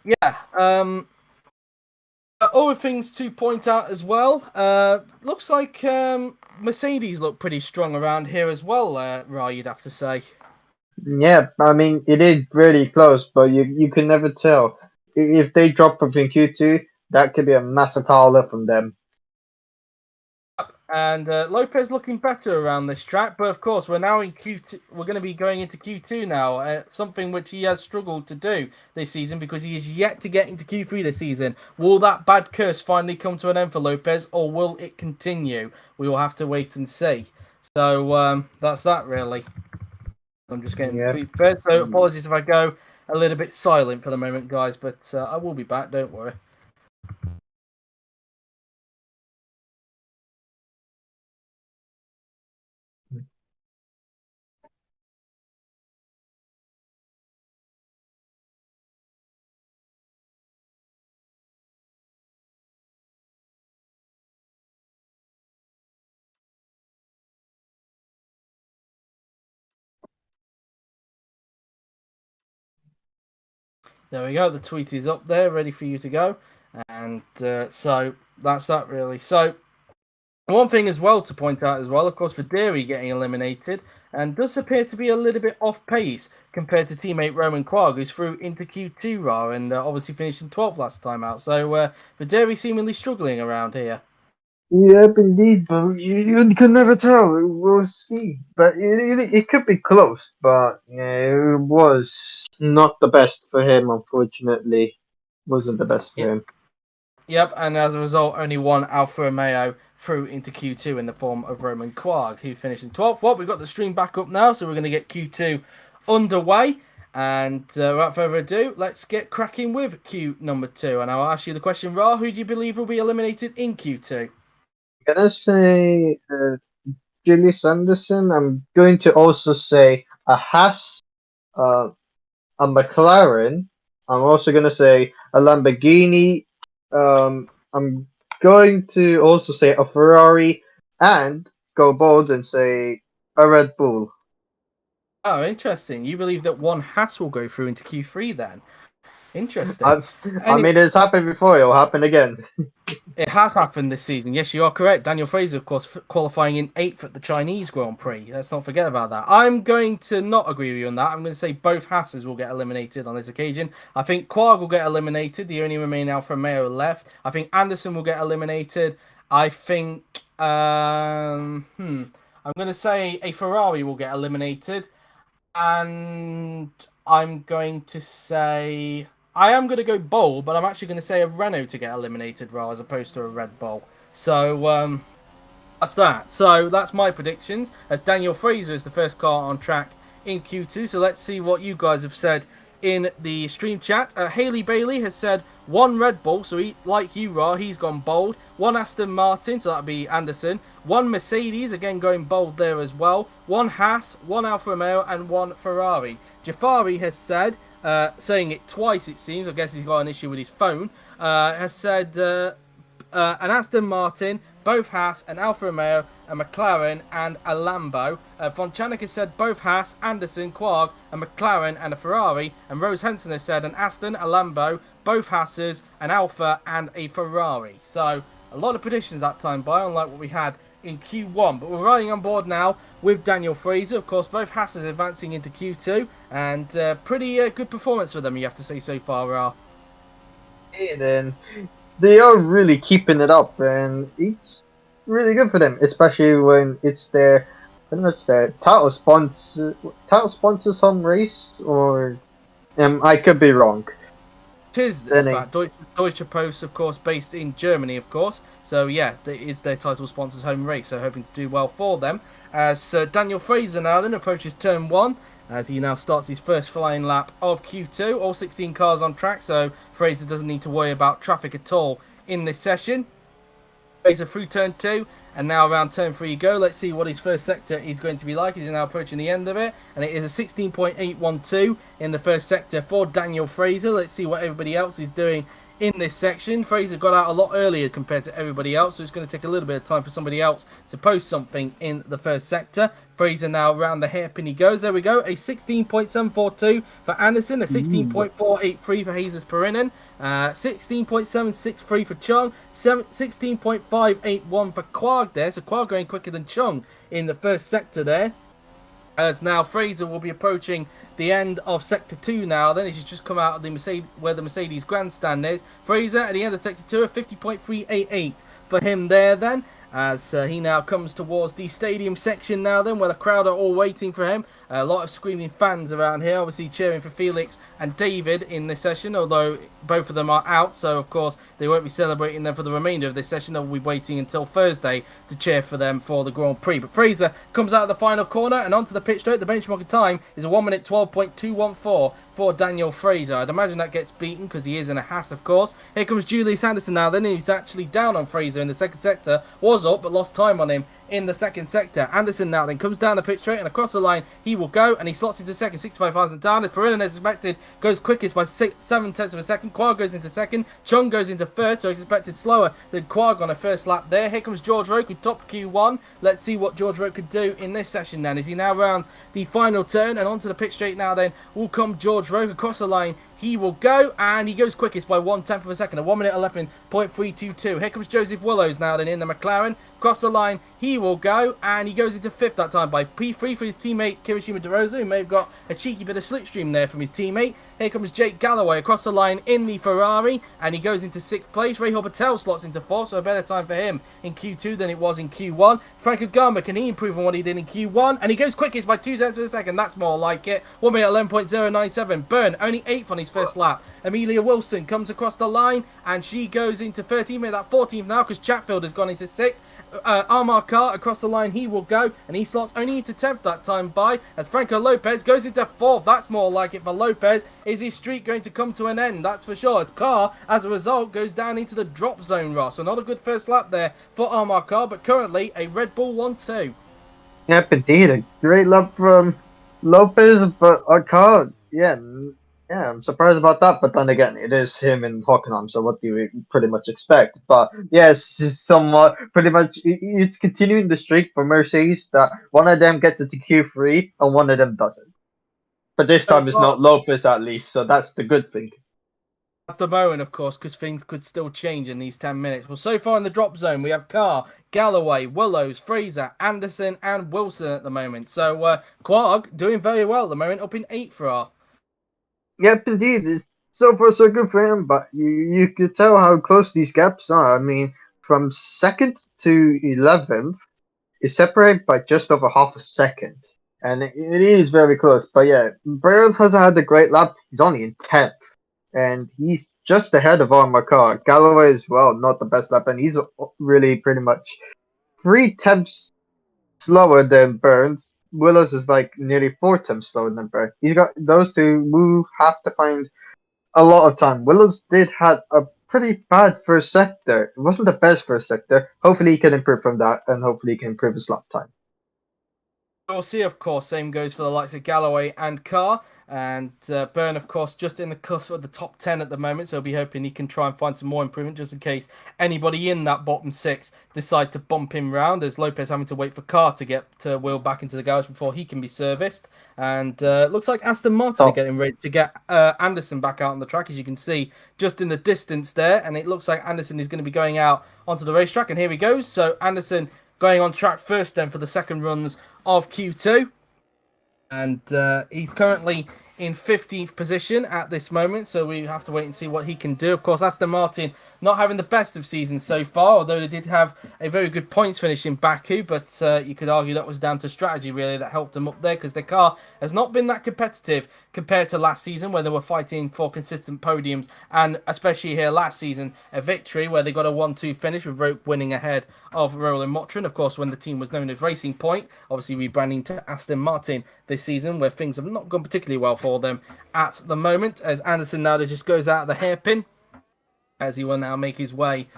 [SPEAKER 1] yeah, other things to point out as well. Looks like Mercedes look pretty strong around here as well, Ra, you'd have to say.
[SPEAKER 2] Yeah, I mean, it is really close, but you can never tell. If they drop up in Q2, that could be a massive howler from them.
[SPEAKER 1] And Lopez looking better around this track, but of course we're now in Q2. We're going to be going into Q2 now, something which he has struggled to do this season because he is yet to get into Q3 this season. Will that bad curse finally come to an end for Lopez, or will it continue? We will have to wait and see. So that's that, really. I'm just getting prepared, so apologies if I go a little bit silent for the moment, guys, but I will be back, don't worry. There we go, the tweet is up there, ready for you to go. And so that's that, really. So one thing as well to point out as well, of course, Videri getting eliminated and does appear to be a little bit off pace compared to teammate Roman Quarg, who's through into Q2 raw and obviously finished in 12th last time out. So Videri seemingly struggling around here.
[SPEAKER 2] Yep, indeed, but you can never tell. We'll see. But it could be close, but yeah, it was not the best for him, unfortunately. Wasn't the best for him.
[SPEAKER 1] Yep, and as a result, only one Alfa Romeo through into Q2 in the form of Roman Quarg, who finished in 12th. Well, we've got the stream back up now, so we're going to get Q2 underway. And without further ado, let's get cracking with Q number 2. And I'll ask you the question, Ra, who do you believe will be eliminated in Q2?
[SPEAKER 2] I'm gonna say Julius Anderson. I'm going to also say a Haas, a McLaren. I'm also gonna say a Lamborghini. I'm going to also say a Ferrari and go bold and say a Red Bull.
[SPEAKER 1] Oh, interesting. You believe that one Haas will go through into Q3 then? Interesting.
[SPEAKER 2] I mean, it's happened before. It'll happen again.
[SPEAKER 1] It has happened this season. Yes, you are correct. Daniel Fraser, of course, qualifying in 8th at the Chinese Grand Prix. Let's not forget about that. I'm going to not agree with you on that. I'm going to say both Hasses will get eliminated on this occasion. I think Quarg will get eliminated. The only remaining Alfa Romeo left. I think Anderson will get eliminated. I think... I'm going to say a Ferrari will get eliminated. And I'm going to say... I am going to go bold, but I'm actually going to say a Renault to get eliminated rather as opposed to a Red Bull. So that's that. So that's my predictions, as Daniel Fraser is the first car on track in Q2. So let's see what you guys have said in the stream chat. Haley Bailey has said one Red Bull, so he, like you, Ra, he's gone bold. One Aston Martin, so that'd be Anderson. One Mercedes, again going bold there as well. One Haas, one Alfa Romeo, and one Ferrari. Jafari has said, saying it twice it seems, I guess he's got an issue with his phone, has said an Aston Martin, both Haas, an Alfa Romeo, a McLaren, and a Lambo. Von Chanek has said both Haas, Anderson, Quark, a McLaren, and a Ferrari. And Rose Henson has said an Aston, a Lambo, both Haas's, an Alfa, and a Ferrari. So a lot of predictions that time by, unlike what we had in Q1. But we're riding on board now with Daniel Fraser. Of course, both Haas's advancing into Q2. And pretty good performance for them, you have to say, so far.
[SPEAKER 2] And then they are really keeping it up, and it's really good for them, especially when it's their pretty much their title sponsors home race, or I could be wrong.
[SPEAKER 1] It is, in fact, Deutsche Post, of course, based in Germany, of course. So, yeah, it's their title sponsor's home race, so hoping to do well for them. As Daniel Fraser now then approaches turn 1, as he now starts his first flying lap of Q2. All 16 cars on track, so Fraser doesn't need to worry about traffic at all in this session. Fraser through turn 2, and now around turn 3 you go. Let's see what his first sector is going to be like. He's now approaching the end of it, and it is a 16.812 in the first sector for Daniel Fraser. Let's see what everybody else is doing in this section. Fraser got out a lot earlier compared to everybody else, so it's going to take a little bit of time for somebody else to post something in the first sector. Fraser now around the hairpin he goes. There we go. A 16.742 for Anderson, a 16.483 for Jesus Perinen, 16.763 for Chung, 16.581 for Quark there. So Quark going quicker than Chung in the first sector there. As now Fraser will be approaching the end of Sector 2 now. Then he's just come out of the Mercedes, where the Mercedes grandstand is. Fraser at the end of Sector 2, a 50.388 for him there then. As he now comes towards the stadium section now then, where the crowd are all waiting for him. A lot of screaming fans around here, obviously cheering for Felix and David in this session, although both of them are out, so of course they won't be celebrating them for the remainder of this session. They'll be waiting until Thursday to cheer for them for the Grand Prix. But Fraser comes out of the final corner and onto the pit straight. The benchmark time is a 1 minute 12.214 for Daniel Fraser. I'd imagine that gets beaten because he is in a Haas, of course. Here comes Julius Anderson now then, who's actually down on Fraser in the second sector. Was up, but lost time on him in the second sector. Anderson now then comes down the pit straight and across the line he will go, and he slots into second, 65,000 down. As Perrin, as expected, goes quickest by 7/10 of a second. Quark goes into second. Chung goes into third, so he's expected slower than Quark on a first lap there. Here comes George Roke, who topped Q1. Let's see what George Roke could do in this session then, as he now rounds the final turn, and onto the pit straight now then will come George Roke. Across the line he will go, and he goes quickest by 1/10 of a second, a 1 minute 11.322. Here comes Joseph Willows now then in the McLaren. Across the line he will go, and he goes into fifth that time by P3 for his teammate Kirishima DeRosa, who may have got a cheeky bit of slipstream there from his teammate. Here comes Jake Galloway across the line in the Ferrari, and he goes into 6th place. Rahul Patel slots into 4th, so a better time for him in Q2 than it was in Q1. Franco Gama, can he improve on what he did in Q1? And he goes quickest by 2/10 of a second. That's more like it. 1 minute 11.097. Byrne only 8th on his first lap. Amelia Wilson comes across the line, and she goes into 13th, made that 14th now because Chatfield has gone into 6th. Amar Carr across the line he will go, and he slots only into 10th that time by, as Franco Lopez goes into 4th. That's more like it for Lopez. Is his streak going to come to an end? That's for sure. As Carr, as a result, goes down into the drop zone, Ross. So not a good first lap there for Amar Carr, but currently a Red Bull 1-2.
[SPEAKER 2] Yep, indeed, a great lap from Lopez, but Carr, yeah, I'm surprised about that. But then again, it is him in Hockenheim, so what do you pretty much expect? But yes, it's somewhat pretty much it's continuing the streak for Mercedes that one of them gets into Q3 and one of them doesn't. But this time it's not Lopez at least, so that's the good thing.
[SPEAKER 1] At the moment, of course, because things could still change in these 10 minutes. Well, so far in the drop zone, we have Carr, Galloway, Willows, Fraser, Anderson, and Wilson at the moment. So Quark doing very well at the moment, up in 8th for our.
[SPEAKER 2] Yep, indeed. It's so far so good for him, but you could tell how close these gaps are. I mean, from 2nd to 11th is separated by just over half a second. And it is very close. But yeah, Burrell hasn't had a great lap. He's only in 10th. And he's just ahead of Armor Car. Galloway as well, not the best lap. And he's really pretty much 3/10 slower than Burns. Willows is like nearly 4/10 slower than Burns. He's got those two who have to find a lot of time. Willows did have a pretty bad first sector. It wasn't the best first sector. Hopefully he can improve from that, and hopefully he can improve his lap time.
[SPEAKER 1] We'll see, of course. Same goes for the likes of Galloway and Carr. And Byrne, of course, just in the cusp of the top 10 at the moment, so I'll be hoping he can try and find some more improvement just in case anybody in that bottom 6 decide to bump him round, as Lopez having to wait for Carr to get Will back into the garage before he can be serviced. And looks like Aston Martin are getting ready to get Anderson back out on the track, as you can see just in the distance there. And it looks like Anderson is going to be going out onto the racetrack, and here he goes. So Anderson going on track first then for the second runs of Q2. And he's currently in 15th position at this moment, so we have to wait and see what he can do. Of course, Aston Martin not having the best of seasons so far, although they did have a very good points finish in Baku, but you could argue that was down to strategy, really, that helped them up there, because their car has not been that competitive compared to last season, where they were fighting for consistent podiums, and especially here last season, a victory where they got a 1-2 finish with Roke winning ahead of Roland Motrin, of course, when the team was known as Racing Point, obviously rebranding to Aston Martin this season, where things have not gone particularly well for them at the moment, as Anderson now just goes out of the hairpin, as he will now make his way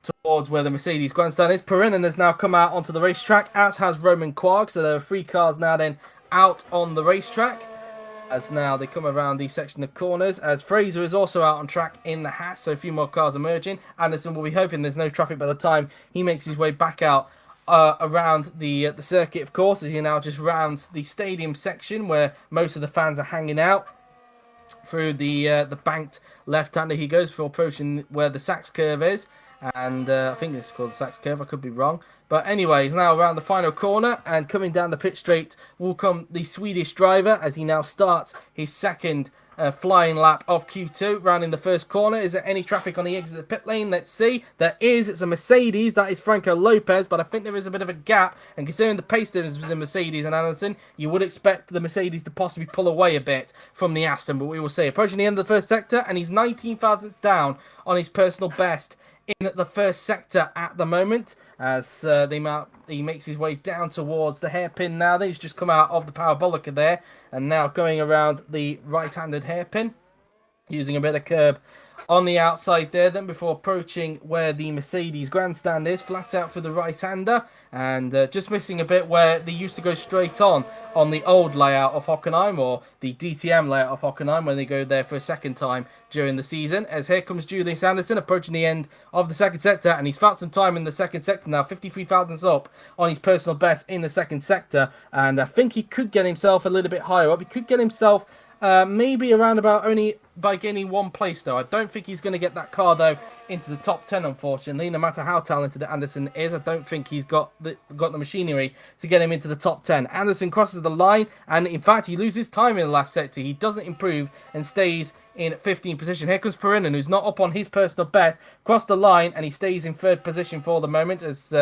[SPEAKER 1] towards where the Mercedes grandstand is. Perinen has now come out onto the racetrack, as has Roman Quarg, so there are 3 cars now then out on the racetrack, as now they come around the section of corners, as Fraser is also out on track in the Haas, so a few more cars emerging. Anderson will be hoping there's no traffic by the time he makes his way back out around the circuit, of course, as he now just rounds the stadium section where most of the fans are hanging out. Through the banked left-hander he goes before approaching where the Sachs curve is, and I think this is called the Sachs curve, I could be wrong, but anyway, he's now around the final corner, and coming down the pit straight will come the Swedish driver, as he now starts his second flying lap of Q2, rounding the first corner. Is there any traffic on the exit of the pit lane? Let's see. There is. It's a Mercedes. That is Franco Lopez, but I think there is a bit of a gap, and considering the pace difference between Mercedes and Anderson, you would expect the Mercedes to possibly pull away a bit from the Aston, but we will see. Approaching the end of the first sector, and he's 19 thousandths down on his personal best in the first sector at the moment, as he makes his way down towards the hairpin now. He's just come out of the parabolica there, and now going around the right-handed hairpin, using a bit of curb on the outside there, then before approaching where the Mercedes grandstand is, flat out for the right-hander, and just missing a bit where they used to go straight on the old layout of Hockenheim, or the DTM layout of Hockenheim, when they go there for a second time during the season. As here comes Julius Anderson approaching the end of the second sector, and he's found some time in the second sector now, 53 thousandths up on his personal best in the second sector, and I think he could get himself a little bit higher up. He could get himself maybe around about only by gaining 1 place, though. I don't think he's going to get that car, though, into the top 10, unfortunately. No matter how talented Anderson is, I don't think he's got the machinery to get him into the top 10. Anderson crosses the line, and in fact, he loses time in the last sector. He doesn't improve and stays in 15th position. Here comes Perinen, who's not up on his personal best, crossed the line, and he stays in 3rd position for the moment, as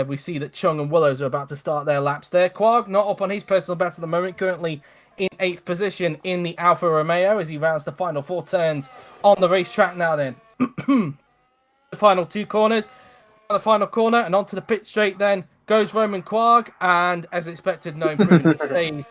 [SPEAKER 1] we see that Chung and Willows are about to start their laps there. Quarg not up on his personal best at the moment, currently in 8th position in the Alfa Romeo, as he rounds the final 4 turns on the racetrack now then. The final 2 corners, the final corner, and onto the pit straight then goes Roman Quarg, and as expected, no improvement. He stays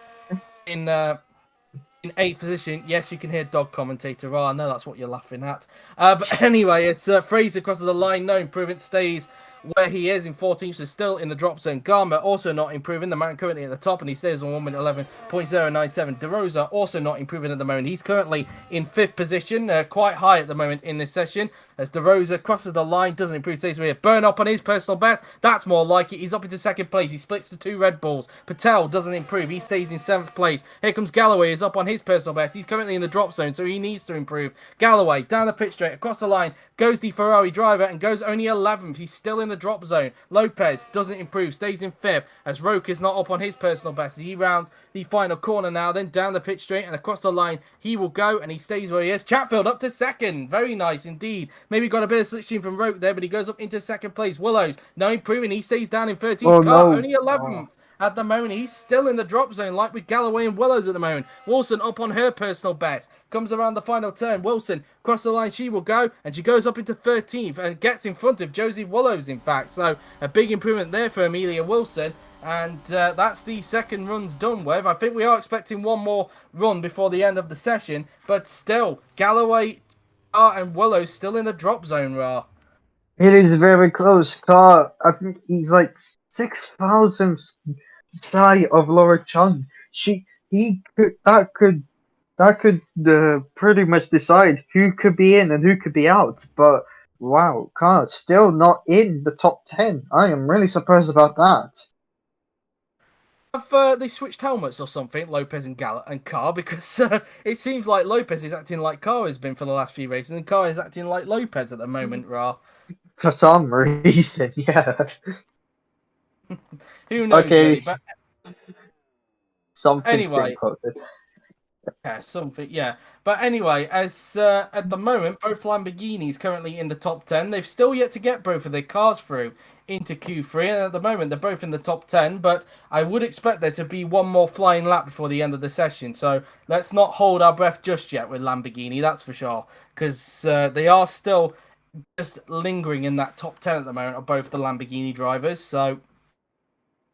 [SPEAKER 1] in 8th position. Yes, you can hear dog commentator. I know that's what you're laughing at. But anyway, it's Fraser crosses the line, no improvement, stays where he is in 14th, so still in the drop zone. Garmer also not improving, the man currently at the top, and he stays on 1:11.097. De Rosa also not improving at the moment. He's currently in 5th position, quite high at the moment in this session, as De Rosa crosses the line, doesn't improve, stays here. Burn up on his personal best, that's more like it. He's up into 2nd place, he splits the 2 Red Bulls. Patel doesn't improve, he stays in 7th place. Here comes Galloway, he's up on his personal best, he's currently in the drop zone, so he needs to improve. Galloway down the pit straight, across the line goes the Ferrari driver, and goes only 11th. He's still in the drop zone. Lopez doesn't improve, stays in 5th, as Roke is not up on his personal best. He rounds the final corner now, then down the pit straight, and across the line he will go, and he stays where he is. Chatfield up to 2nd, very nice indeed. Maybe got a bit of slipstream from Roke there, but he goes up into 2nd place. Willows no improving, he stays down in 13th. Only 11th. At the moment, he's still in the drop zone, like with Galloway and Willows at the moment. Wilson up on her personal best. Comes around the final turn. Wilson, across the line she will go, and she goes up into 13th and gets in front of Josie Willows, in fact. So, a big improvement there for Amelia Wilson. And that's the second run's done with. I think we are expecting one more run before the end of the session. But still, Galloway and Willows still in the drop zone, Ra.
[SPEAKER 2] It is very close. Car, I think he's like 6,000 shy of Laura Chung. That could that could pretty much decide who could be in and who could be out. But wow, Carr still not in the top 10. I am really surprised about that.
[SPEAKER 1] Have they switched helmets or something, Lopez and Carr? Because it seems like Lopez is acting like Carr has been for the last few races, and Carr is acting like Lopez at the moment, Ra.
[SPEAKER 2] For some reason, yeah.
[SPEAKER 1] Who knows,
[SPEAKER 2] Okay,
[SPEAKER 1] really? But
[SPEAKER 2] something's being
[SPEAKER 1] anyway,
[SPEAKER 2] quoted.
[SPEAKER 1] yeah, something, yeah. But anyway, as at the moment, both Lamborghinis currently in the top 10. They've still yet to get both of their cars through into Q3, and at the moment they're both in the top 10. But I would expect there to be one more flying lap before the end of the session. So let's not hold our breath just yet with Lamborghini, that's for sure, because they are still just lingering in that top 10 at the moment of both the Lamborghini drivers. So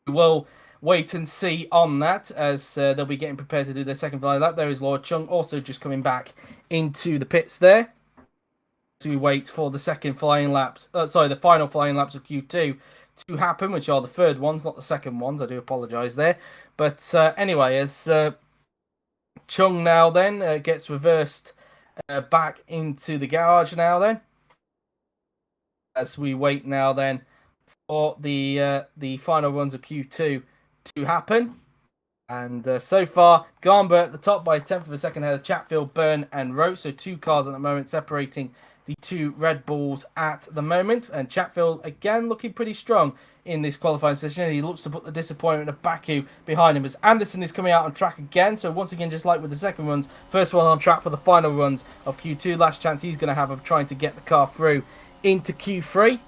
[SPEAKER 1] we'll wait and see on that as they'll be getting prepared to do their second flying lap. There is Lord Chung also just coming back into the pits there. So we wait for the second flying laps, the final flying laps of Q2 to happen, which are the third ones, not the second ones. I do apologise there. But anyway, as Chung now then gets reversed back into the garage now then, as we wait now then for the final runs of Q2 to happen. And so far, Garber at the top by a tenth of a second ahead of Chatfield, Byrne, and Rote. So 2 cars at the moment separating the 2 Red Bulls at the moment. And Chatfield again looking pretty strong in this qualifying session. He looks to put the disappointment of Baku behind him as Anderson is coming out on track again. So once again, just like with the second runs, first one on track for the final runs of Q2. Last chance he's going to have of trying to get the car through into Q3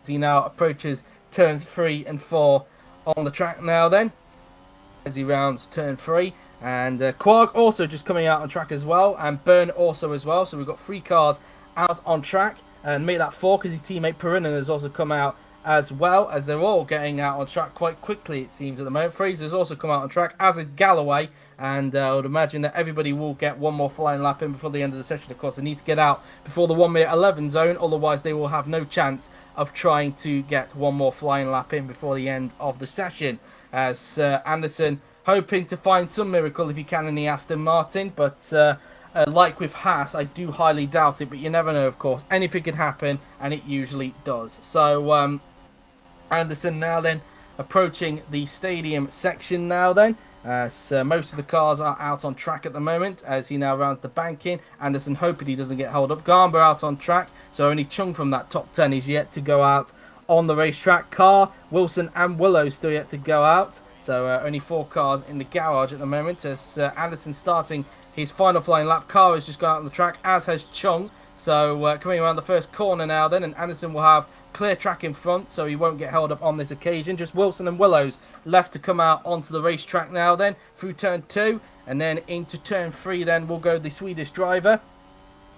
[SPEAKER 1] as he now approaches turns 3 and 4 on the track now then, as he rounds turn 3. And Quark also just coming out on track as well, and Byrne also as well. So we've got 3 cars out on track, and make that 4 because his teammate Perinen has also come out as well, as they're all getting out on track quite quickly, it seems, at the moment. Fraser's also come out on track, as is Galloway, and I would imagine that everybody will get one more flying lap in before the end of the session. Of course, they need to get out before the 1 minute 11 zone, otherwise they will have no chance of trying to get one more flying lap in before the end of the session, as Anderson hoping to find some miracle if he can in the Aston Martin, but like with Haas, I do highly doubt it, but you never know, of course. Anything can happen, and it usually does. So Anderson now then approaching the stadium section now then. So most of the cars are out on track at the moment as he now rounds the bank in. Anderson hoping he doesn't get held up. Garber out on track, so only Chung from that top 10 is yet to go out on the racetrack. Carr, Wilson and Willow still yet to go out. So only 4 cars in the garage at the moment as Anderson starting his final flying lap. Carr has just gone out on the track, as has Chung. So coming around the first corner now then, and Anderson will have clear track in front, so he won't get held up on this occasion. Just Wilson and Willows left to come out onto the racetrack now then, through turn 2, and then into turn 3 then will go the Swedish driver.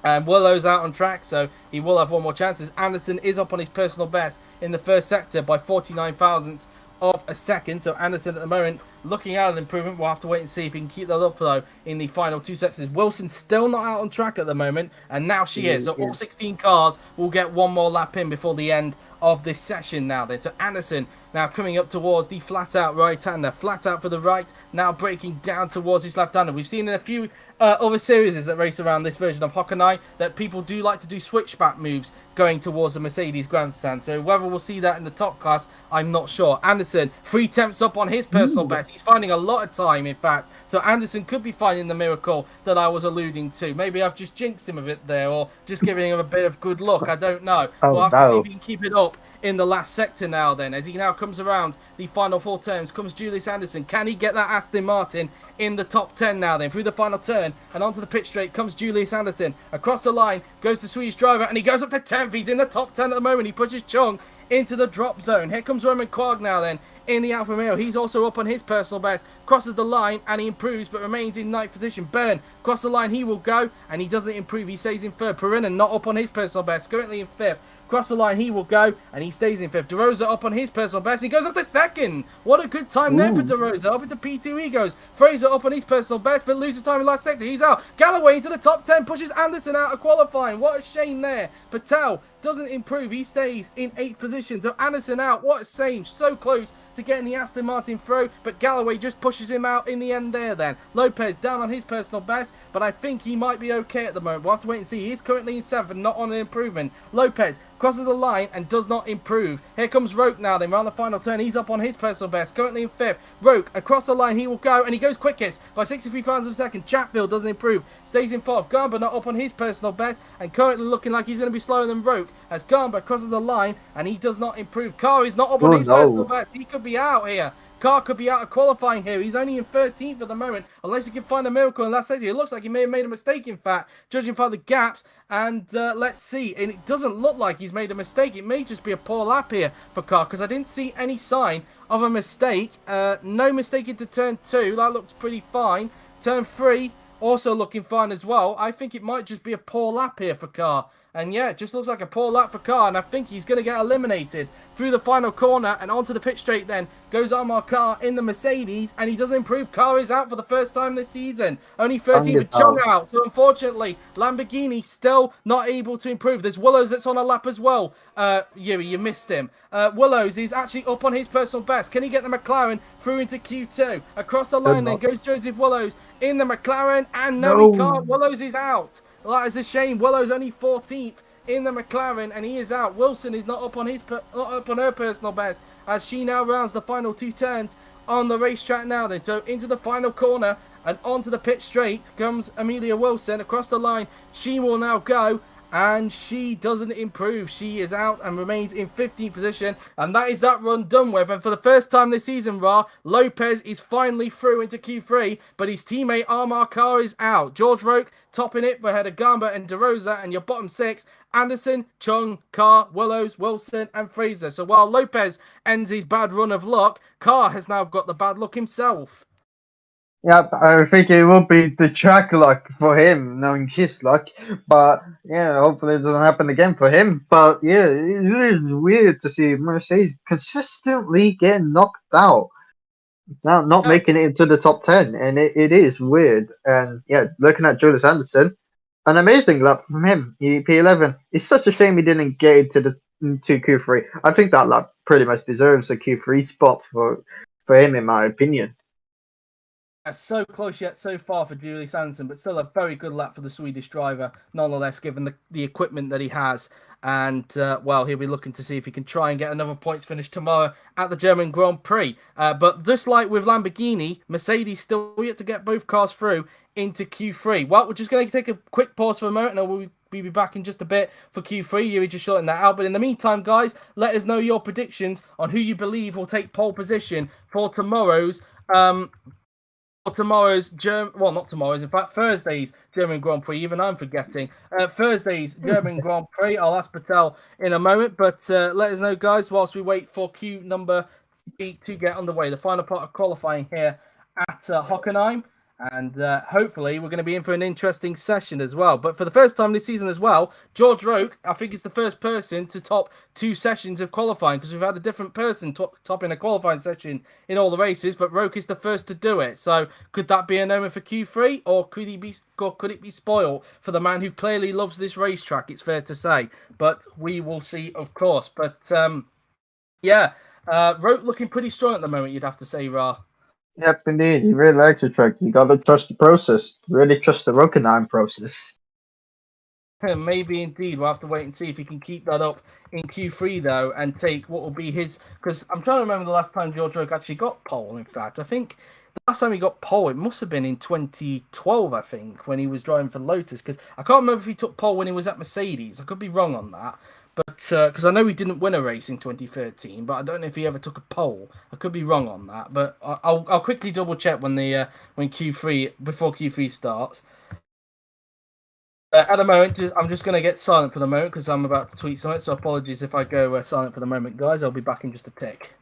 [SPEAKER 1] And Willow's out on track, so he will have one more chance, as Anderson is up on his personal best in the first sector by 49 thousandths of a second. So Anderson at the moment looking at an improvement. We'll have to wait and see if he can keep that up though in the final 2 sectors. Wilson's still not out on track at the moment, and now she is. So all 16 cars will get one more lap in before the end of this session now then. So Anderson now coming up towards the flat out right-hander, flat out for the right, now breaking down towards his left-hander. We've seen in a few other series that race around this version of Hockenheim that people do like to do switchback moves going towards the Mercedes grandstand. So whether we'll see that in the top class, I'm not sure. Anderson 3 tenths up on his personal best. He's finding a lot of time, in fact. So Anderson could be finding the miracle that I was alluding to. Maybe I've just jinxed him a bit there, or just giving him a bit of good luck. I don't know. We'll have to see if he can keep it up in the last sector now then, as he now comes around the final 4 turns. Comes Julius Anderson. Can he get that Aston Martin in the top 10 now then? Through the final turn and onto the pit straight comes Julius Anderson. Across the line goes the Swedish driver, and he goes up to 10th. He's in the top 10 at the moment. He pushes Chung into the drop zone. Here comes Roman Quarg now then in the Alfa Romeo. He's also up on his personal best, crosses the line and he improves but remains in 9th position. Byrne, across the line he will go, and he doesn't improve, he stays in 3rd. Perinen not up on his personal best, currently in 5th. Across the line he will go, and he stays in 5th. De Rosa up on his personal best, he goes up to 2nd. What a good time there for De Rosa. Up into P2 he goes. Fraser up on his personal best, but loses time in the last sector. He's out. Galloway into the top 10, pushes Anderson out of qualifying. What a shame there. Patel doesn't improve. He stays in 8th position. So Anderson out. What a shame. So close to getting the Aston Martin throw, but Galloway just pushes him out in the end there then. Lopez down on his personal best, but I think he might be okay at the moment. We'll have to wait and see. He's currently in 7th, not on an improvement. Lopez crosses the line and does not improve. Here comes Roke now then, around the final turn. He's up on his personal best, currently in 5th. Roke across the line, he will go, and he goes quickest by 63 thousandths of a second. Chatfield doesn't improve, stays in 4th. Garber not up on his personal best, and currently looking like he's going to be slower than Roke as Garber crosses the line, and he does not improve. Carr is not up on his personal best. He could be out here. Carr could be out of qualifying here. He's only in 13th at the moment, unless he can find a miracle in last section. It looks like he may have made a mistake, in fact, judging by the gaps. And let's see. And it doesn't look like he's made a mistake. It may just be a poor lap here for Carr, because I didn't see any sign of a mistake. No mistake into turn 2. That looks pretty fine. Turn 3, also looking fine as well. I think it might just be a poor lap here for Carr. And yeah, it just looks like a poor lap for Carr, and I think he's going to get eliminated through the final corner and onto the pit straight then. Goes Carr in the Mercedes, and he doesn't improve. Carr is out for the first time this season. Only 13 for Chung out. So unfortunately, Lamborghini still not able to improve. There's Willows that's on a lap as well. Yuri, you missed him. Willows is actually up on his personal best. Can he get the McLaren through into Q2? Across the line then goes Joseph Willows in the McLaren, and no, he can't. Willows is out. Well, that is a shame. Willow's only 14th in the McLaren, and he is out. Wilson is not up on her personal best, as she now rounds the final 2 turns on the racetrack now then. So into the final corner and onto the pit straight comes Amelia Wilson across the line. She will now go, and she doesn't improve. She is out and remains in 15th position, and that is that run done with. And for the first time this season, Lopez is finally through into Q3, but his teammate Amar Carr is out. George Roke topping it ahead of Gamba and De Rosa, and your bottom 6, Anderson, Chung, Carr, Willows, Wilson, and Fraser. So while Lopez ends his bad run of luck, Carr has now got the bad luck himself.
[SPEAKER 2] Yep, I think it will be the track luck for him, knowing his luck. But yeah, hopefully it doesn't happen again for him. But yeah, it is weird to see Mercedes consistently getting knocked out, now not making it into the top 10, and it is weird. And yeah, looking at Julius Anderson, an amazing lap from him. He P11. It's such a shame he didn't get into Q3. I think that lap pretty much deserves a Q3 spot for him, in my opinion.
[SPEAKER 1] So close yet so far for Julius Anderson, but still a very good lap for the Swedish driver, nonetheless, given the equipment that he has. And, well, he'll be looking to see if he can try and get another points finish tomorrow at the German Grand Prix. But just like with Lamborghini, Mercedes still yet to get both cars through into Q3. Well, we're just going to take a quick pause for a moment, and we'll be back in just a bit for Q3. You're just shorting that out. But in the meantime, guys, let us know your predictions on who you believe will take pole position for tomorrow's Thursday's German Grand Prix. Even I'm forgetting. Thursday's German Grand Prix. I'll ask Patel in a moment, but let us know, guys, whilst we wait for Q number 3 to get underway. The final part of qualifying here at Hockenheim. And hopefully we're going to be in for an interesting session as well. But for the first time this season as well, George Roke, I think, is the first person to top 2 sessions of qualifying, because we've had a different person topping a qualifying session in all the races, but Roke is the first to do it. So could that be an omen for Q3, or could it be spoiled for the man who clearly loves this racetrack? It's fair to say, but we will see, of course. But yeah, Roke looking pretty strong at the moment, you'd have to say, Ra.
[SPEAKER 2] Yep, indeed. He really likes the track. You gotta trust the process. Really trust the Hockenheim process.
[SPEAKER 1] Maybe indeed. We'll have to wait and see if he can keep that up in Q3, though, and take what will be his... Because I'm trying to remember the last time George Roke actually got pole, in fact. I think the last time he got pole, it must have been in 2012, I think, when he was driving for Lotus. Because I can't remember if he took pole when he was at Mercedes. I could be wrong on that. But because I know he didn't win a race in 2013, but I don't know if he ever took a pole. I could be wrong on that, but I'll quickly double check when Q3 before Q3 starts. At the moment, I'm just going to get silent for the moment because I'm about to tweet something. So apologies if I go silent for the moment, guys. I'll be back in just a tick.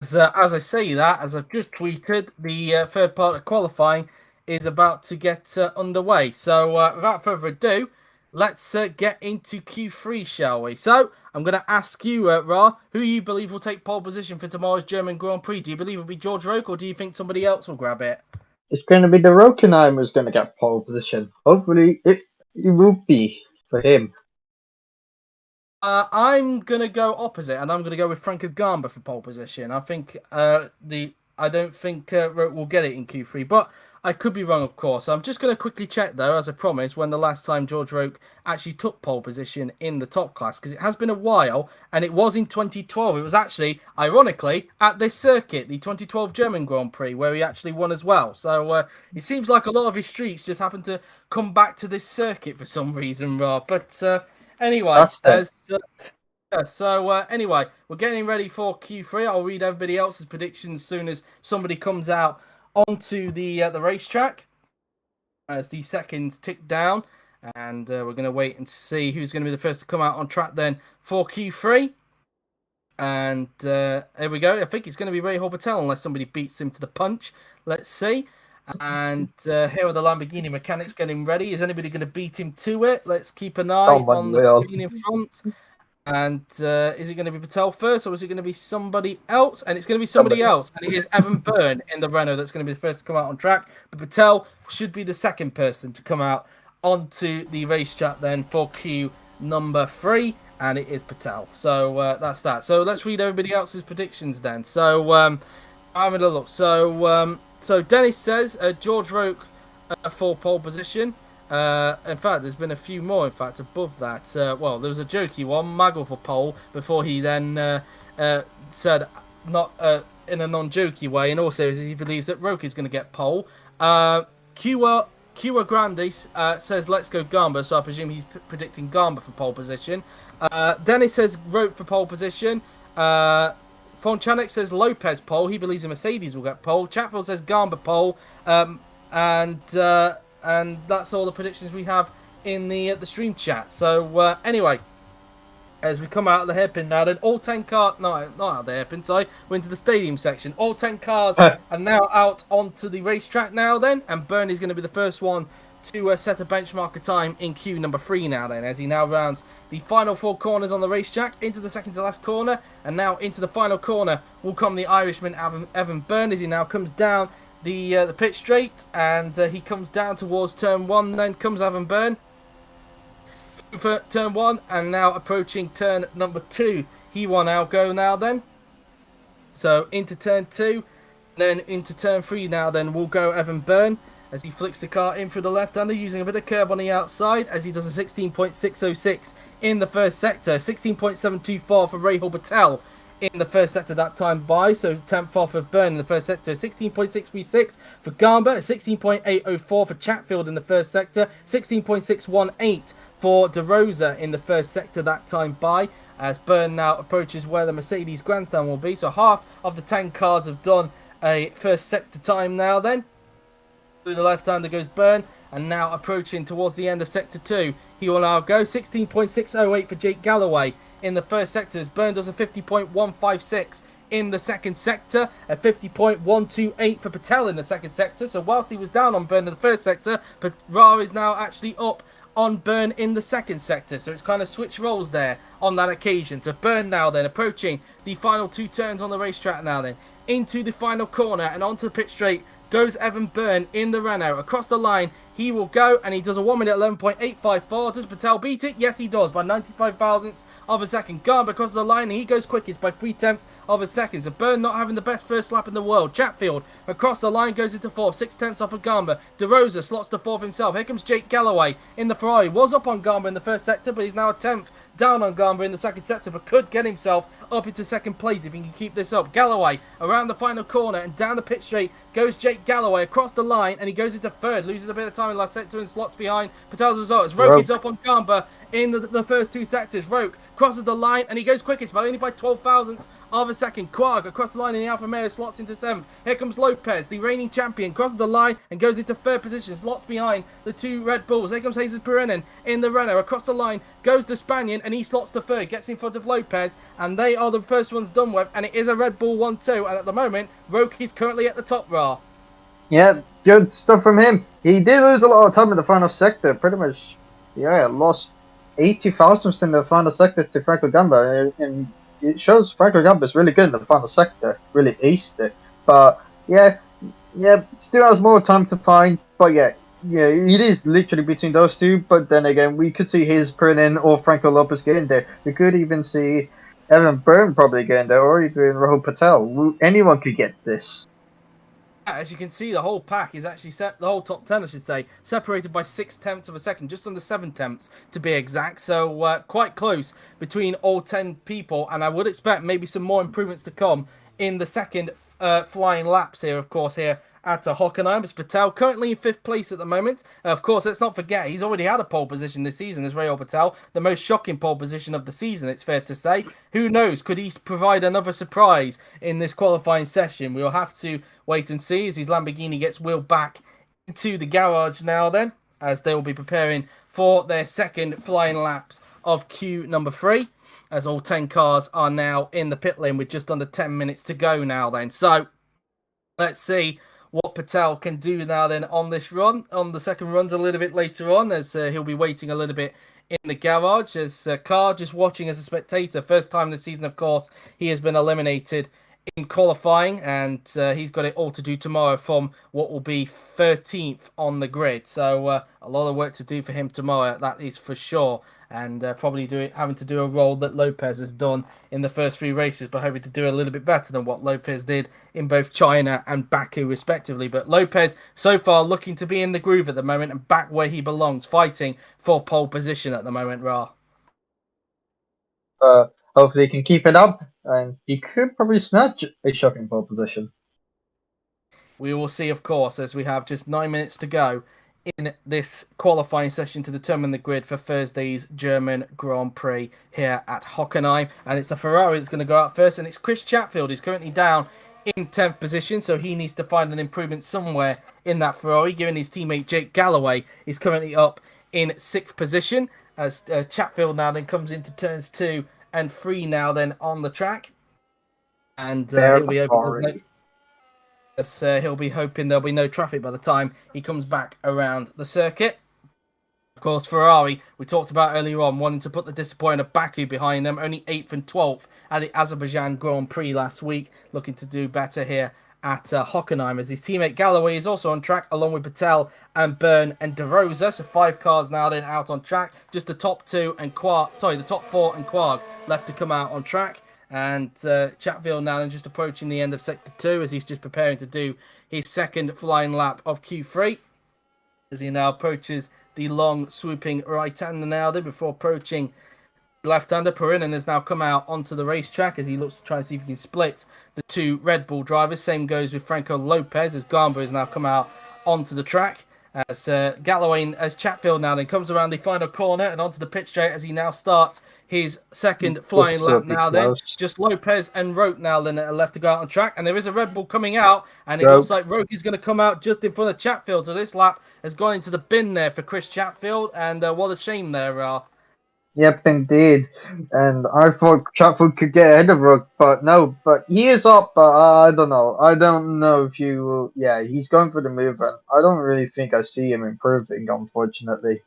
[SPEAKER 1] As I say that, as I've just tweeted, the third part of qualifying is about to get underway. So without further ado, let's get into Q3, shall we? So I'm going to ask you, Ra, who you believe will take pole position for tomorrow's German Grand Prix? Do you believe it'll be George Roke, or do you think somebody else will grab it?
[SPEAKER 2] It's going to be the Hockenheim who's going to get pole position. Hopefully, it will be for him.
[SPEAKER 1] I'm gonna go opposite, and I'm gonna go with Franco Gamba for pole position. I think I don't think Roke will get it in Q3, but I could be wrong, of course. I'm just gonna quickly check though, as I promised, when the last time George Roke actually took pole position in the top class, because it has been a while, and it was in 2012. It was actually, ironically, at this circuit, the 2012 German Grand Prix, where he actually won as well. So it seems like a lot of his streaks just happened to come back to this circuit for some reason, Rob. But anyway, anyway, we're getting ready for Q3. I'll read everybody else's predictions as soon as somebody comes out onto the racetrack as the seconds tick down, and we're going to wait and see who's going to be the first to come out on track then for Q3. And here we go. I think it's going to be Rahul Patel unless somebody beats him to the punch. Let's see. And here are the Lamborghini mechanics getting ready. Is anybody going to beat him to it? Let's keep an eye on the screen in front. And is it going to be Patel first, or is it going to be somebody else? And it's going to be somebody else. And it is Evan Byrne in the Renault that's going to be the first to come out on track. But Patel should be the second person to come out onto the racetrack then for Q number 3. And it is Patel. So that's that. So let's read everybody else's predictions then. So I'm going to look. So Dennis says George Roke for pole position. In fact, there's been a few more, in fact, above that. Well, there was a jokey one, Maggle for pole, before he then said, not in a non-jokey way, and also he believes that Roke is going to get pole. Kiwa Grande says, let's go Gamba, so I presume he's predicting Gamba for pole position. Dennis says Roke for pole position. Fonchanek says Lopez pole. He believes a Mercedes will get pole. Chatfield says Gamba pole. And that's all the predictions we have in the stream chat. So anyway, as we come out of the hairpin now, then all 10 cars, no, not out of the hairpin, sorry, we're into the stadium section. All 10 cars are now out onto the racetrack now then, and Bernie's going to be the first one to set a benchmark of time in Q number 3 now then, as he now rounds the final 4 corners on the racetrack into the second to last corner, and now into the final corner will come the Irishman Evan Byrne as he now comes down the pit straight, and he comes down towards turn 1. Then comes Evan Byrne for turn 1, and now approaching turn number 2. He will now go now then. So into turn 2, then into turn 3 now then will go Evan Byrne as he flicks the car in through the left-hander using a bit of curb on the outside as he does a 16.606 in the first sector. 16.724 for Rahul Patel in the first sector that time by, so 10th off of Byrne in the first sector. 16.636 for Gamba, 16.804 for Chatfield in the first sector, 16.618 for De Rosa in the first sector that time by, as Byrne now approaches where the Mercedes grandstand will be. So half of the 10 cars have done a first sector time now then. Through the left-hander goes Byrne, and now approaching towards the end of sector 2. He will now go 16.608 for Jake Galloway in the first sector, as Byrne does a 50.156 in the second sector, a 50.128 for Patel in the second sector. So whilst he was down on Byrne in the first sector, Ra is now actually up on Byrne in the second sector. So it's kind of switch roles there on that occasion. So Byrne now then approaching the final 2 turns on the racetrack now then, into the final corner and onto the pit straight goes Evan Byrne in the Renault. Across the line, he will go, and he does a 1 minute 11.854. Does Patel beat it? Yes, he does, by 95 thousandths of a second. Gamba across the line, and he goes quickest by 3/10 of a second. So Byrne not having the best first lap in the world. Chatfield across the line goes into 4th, 6/10 off of Gamba. De Rosa slots to 4th himself. Here comes Jake Galloway in the Ferrari. Was up on Gamba in the first sector, but he's now 10th down on Gamba in the second sector, but could get himself up into second place if he can keep this up. Galloway around the final corner, and down the pit straight goes Jake Galloway across the line, and he goes into 3rd, loses a bit of time in the last sector and slots behind Patel's result as Roke is up on Gamba in the first two sectors. Roke crosses the line and he goes quickest, but only by 12 thousandths of a second. Quarg across the line in the Alfa Romeo slots into 7th. Here comes Lopez, the reigning champion, crosses the line and goes into 3rd position, slots behind the two Red Bulls. Here comes Jesus Perinen in the Renault, across the line goes the Spaniard and he slots to 3rd, gets in front of Lopez, and they are the first ones done with, and it is a Red Bull 1-2, and at the moment Roke is currently at the top, Ra.
[SPEAKER 2] Yeah, good stuff from him. He did lose a lot of time in the final sector. Pretty much, yeah, lost 80 thousandths in the final sector to Franco Gamba, and it shows Franco Gamba is really good in the final sector. Really aced it. But yeah, still has more time to find. But yeah, it is literally between those two. But then again, we could see his Pernin or Franco Lopez getting there. We could even see Evan Byrne probably getting there, or even Rahul Patel. Anyone could get this.
[SPEAKER 1] As you can see, the whole pack is actually the whole top 10, I should say, separated by 6/10 of a second, just under 7/10 to be exact. So quite close between all 10 people, and I would expect maybe some more improvements to come in the second flying laps here, of course, here at Hockenheim. It's Patel currently in 5th place at the moment. Of course, let's not forget, he's already had a pole position this season as Rahul Patel, the most shocking pole position of the season, it's fair to say. Who knows, could he provide another surprise in this qualifying session? We'll have to wait and see as his Lamborghini gets wheeled back into the garage now then, as they will be preparing for their second flying laps of Q number 3, as all 10 cars are now in the pit lane with just under 10 minutes to go now then. So let's see what Patel can do now then on this run. On the second runs a little bit later on, as he'll be waiting a little bit in the garage, as Carr just watching as a spectator. First time this season, of course, he has been eliminated in qualifying, and he's got it all to do tomorrow from what will be 13th on the grid. So a lot of work to do for him tomorrow, that is for sure. And probably having to do a role that Lopez has done in the first 3 races, but hoping to do a little bit better than what Lopez did in both China and Baku, respectively. But Lopez, so far, looking to be in the groove at the moment and back where he belongs, fighting for pole position at the moment, Ra.
[SPEAKER 2] Hopefully he can keep it up, and he could probably snatch a shocking pole position.
[SPEAKER 1] We will see, of course, as we have just 9 minutes to go in this qualifying session to determine the grid for Thursday's German Grand Prix here at Hockenheim. And it's a Ferrari that's going to go out first, and it's Chris Chatfield who's currently down in 10th position, so he needs to find an improvement somewhere in that Ferrari, given his teammate Jake Galloway is currently up in 6th position, as Chatfield now then comes into turns 2 and 3 now then on the track. And he'll be open. He'll be hoping there'll be no traffic by the time he comes back around the circuit. Of course, Ferrari, we talked about earlier on, wanting to put the disappointing of Baku behind them, only 8th and 12th at the Azerbaijan Grand Prix last week, looking to do better here at Hockenheim, as his teammate Galloway is also on track, along with Patel and Byrne and De Rosa. So 5 cars now then out on track, just the top 4 and Quarg left to come out on track. And Chatfield now just approaching the end of Sector 2 as he's just preparing to do his second flying lap of Q3. As he now approaches the long swooping right-hander now then before approaching left-hander. Perinen has now come out onto the racetrack as he looks to try and see if he can split the 2 Red Bull drivers. Same goes with Franco Lopez as Gamba has now come out onto the track. As Galloway, as Chatfield now then comes around the final corner and onto the pit straight as he now starts his second flying lap now then. Just Lopez and Roke now then are left to go out on track, and there is a Red Bull coming out, and it looks like Roke is going to come out just in front of Chatfield. So this lap has gone into the bin there for Chris Chatfield, and what a shame there.
[SPEAKER 2] Yep, indeed. And I thought Chatfield could get ahead of Rook, but no. But he is up, but I don't know. I don't know if you will. Yeah, he's going for the move, and I don't really think I see him improving, unfortunately.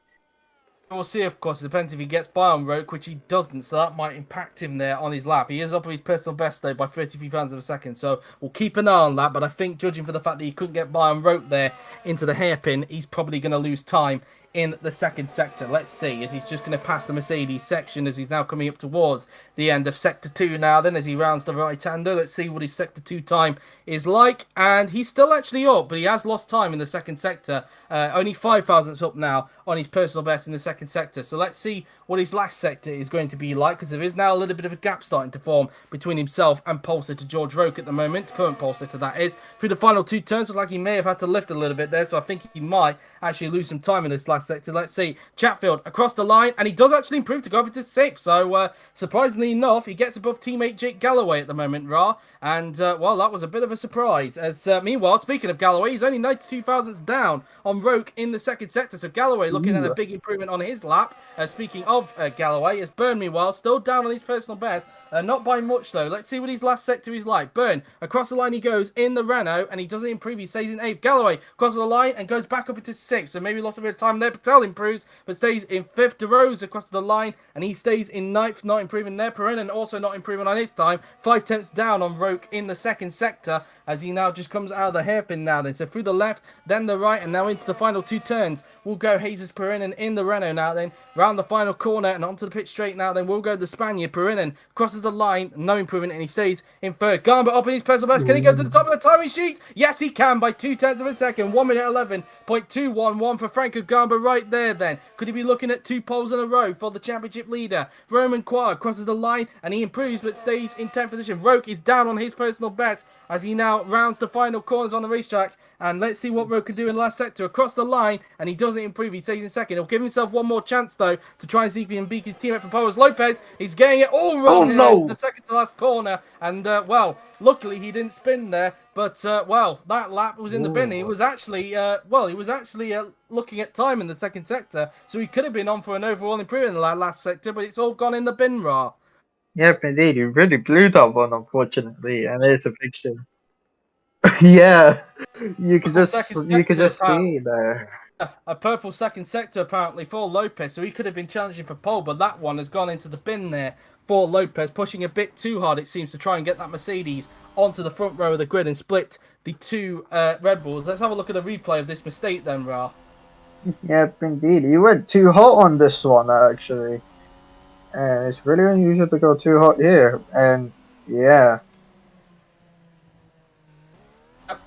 [SPEAKER 1] We'll see, of course. It depends if he gets by on Roke, which he doesn't, so that might impact him there on his lap. He is up with his personal best, though, by 33 thousandths of a second, so we'll keep an eye on that. But I think, judging for the fact that he couldn't get by on Roke there into the hairpin, he's probably going to lose time in the second sector. Let's see, as he's just going to pass the Mercedes section as he's now coming up towards the end of Sector 2 now then, as he rounds the right-hander. Let's see what his Sector 2 time is like. And he's still actually up, but he has lost time in the second sector. Only 5 thousandths up now on his personal best in the second sector. So let's see what his last sector is going to be like, because there is now a little bit of a gap starting to form between himself and pole sitter George Roke at the moment. Current pole sitter, that is. Through the final 2 turns, looks like he may have had to lift a little bit there, so I think he might actually lose some time in this last last sector. Let's see. Chatfield across the line, and he does actually improve to go up into 6th. So, surprisingly enough, he gets above teammate Jake Galloway at the moment, Ra. And, well, that was a bit of a surprise. As meanwhile, speaking of Galloway, he's only 92 thousandths down on Roke in the 2nd sector. So, Galloway looking at a big improvement on his lap. Speaking of Galloway, as Byrne, meanwhile, still down on his personal best. Not by much, though. Let's see what his last sector is like. Byrne, across the line he goes in the Renault, and he doesn't improve. He stays in 8th. Galloway crosses the line and goes back up into 6th. So maybe lost a bit of time there. Patel improves, but stays in 5th. DeRose across the line, and he stays in 9th, not improving there. Perrin also not improving on his time. 5 tenths down on Roke in the 2nd sector, as he now just comes out of the hairpin now then. So through the left, then the right, and now into the final 2 turns. We'll go Jesus Perrin in the Renault now then. Round the final corner and onto the pit straight now then. We'll go the Spaniard. Perrin crosses the line, no improvement, and he stays in 3rd. Garber up in his personal best. Can he go to the top of the timing sheets? Yes, he can by 2 tenths of a second. 1 minute 11.211 for Franco Garber right there then. Could he be looking at 2 poles in a row for the championship leader? Roman Quad crosses the line and he improves but stays in 10th position. Roke is down on his personal best as he now rounds the final corners on the racetrack. And let's see what Roke can do in the last sector. Across the line, and he doesn't improve. He stays in 2nd. He'll give himself one more chance, though, to try and see if he can beat his teammate from Powers. Lopez, he's getting it all wrong here. No. The 2nd to last corner. And, well, luckily he didn't spin there. But, well, that lap was in the bin. He was actually, looking at time in the 2nd sector. So he could have been on for an overall improvement in the last sector, but it's all gone in the bin, Ra.
[SPEAKER 2] Yep, indeed. You really blew that one, unfortunately, and it's a big shame. Yeah, you could just see there.
[SPEAKER 1] A purple 2nd sector apparently for Lopez, so he could have been challenging for pole, but that one has gone into the bin there for Lopez, pushing a bit too hard, it seems, to try and get that Mercedes onto the front row of the grid and split the 2 Red Bulls. Let's have a look at a replay of this mistake then, Ra.
[SPEAKER 2] Yep, indeed. He went too hot on this one, actually. And it's really unusual to go too hot here. And, yeah.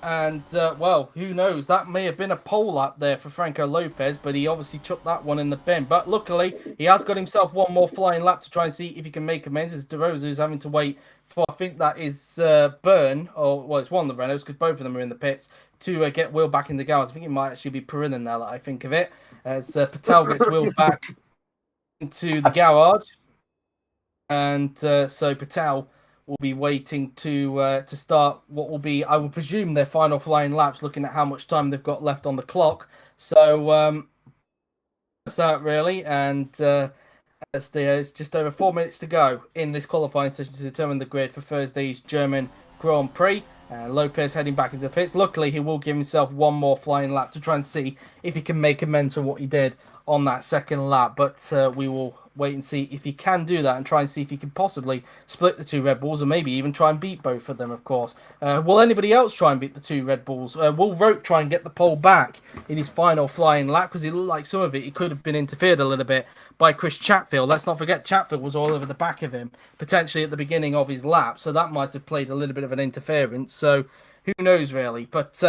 [SPEAKER 1] And, well, who knows? That may have been a pole lap there for Franco Lopez, but he obviously took that one in the bin. But luckily, he has got himself one more flying lap to try and see if he can make amends. As DeRosa is having to wait for, I think that is Byrne, or, well, it's one of the Renaults, because both of them are in the pits, to get Will back in the garage. I think it might actually be Perrin now that I think of it, as Patel gets Will back into the garage. And so Patel will be waiting to start what will be, I would presume, their final flying laps, looking at how much time they've got left on the clock. So that's that really, and as there's just over 4 minutes to go in this qualifying session to determine the grid for Thursday's German Grand Prix. Lopez heading back into the pits. Luckily, he will give himself one more flying lap to try and see if he can make amends for what he did on that 2nd lap. But we will wait and see if he can do that and try and see if he can possibly split the 2 Red Bulls or maybe even try and beat both of them, of course. Will anybody else try and beat the 2 Red Bulls? Will Roke try and get the pole back in his final flying lap? Because it looked like some of it could have been interfered a little bit by Chris Chatfield. Let's not forget Chatfield was all over the back of him, potentially at the beginning of his lap. So that might have played a little bit of an interference. So who knows, really. But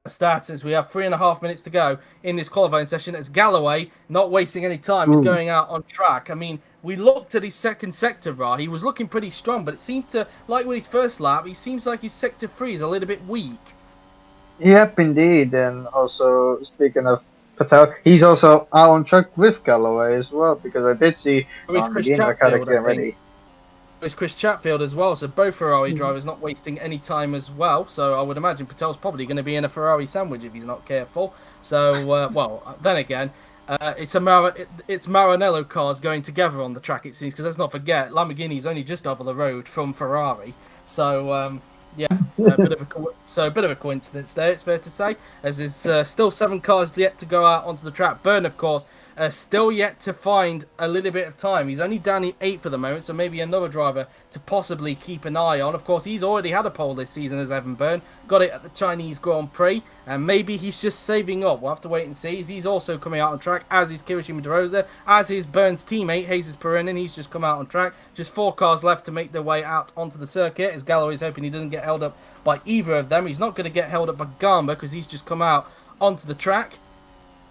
[SPEAKER 1] start as we have 3.5 minutes to go in this qualifying session. As Galloway, not wasting any time, is going out on track. I mean, we looked at his 2nd sector, Ra. He was looking pretty strong, but it seemed to, like with his 1st lap, he seems like his sector 3 is a little bit weak.
[SPEAKER 2] Yep, indeed. And also, speaking of Patel, he's also out on track with Galloway as well, because I did see
[SPEAKER 1] Chris
[SPEAKER 2] getting ready.
[SPEAKER 1] It's Chris Chatfield as well, so both Ferrari drivers not wasting any time as well. So I would imagine Patel's probably going to be in a Ferrari sandwich if he's not careful. So, well, then again, it's Maranello cars going together on the track, it seems, because let's not forget, Lamborghini is only just over the road from Ferrari. So, yeah, a bit of a coincidence there, it's fair to say, as there's still 7 cars yet to go out onto the track. Byrne, of course, still yet to find a little bit of time. He's only down in 8th for the moment, so maybe another driver to possibly keep an eye on. Of course, he's already had a pole this season as Evan Byrne. Got it at the Chinese Grand Prix, and maybe he's just saving up. We'll have to wait and see. He's also coming out on track, as is Kirishima DeRosa, as is Byrne's teammate, Jesus Perrin, and he's just come out on track. Just 4 cars left to make their way out onto the circuit, as Galloway's hoping he doesn't get held up by either of them. He's not going to get held up by Garber, because he's just come out onto the track.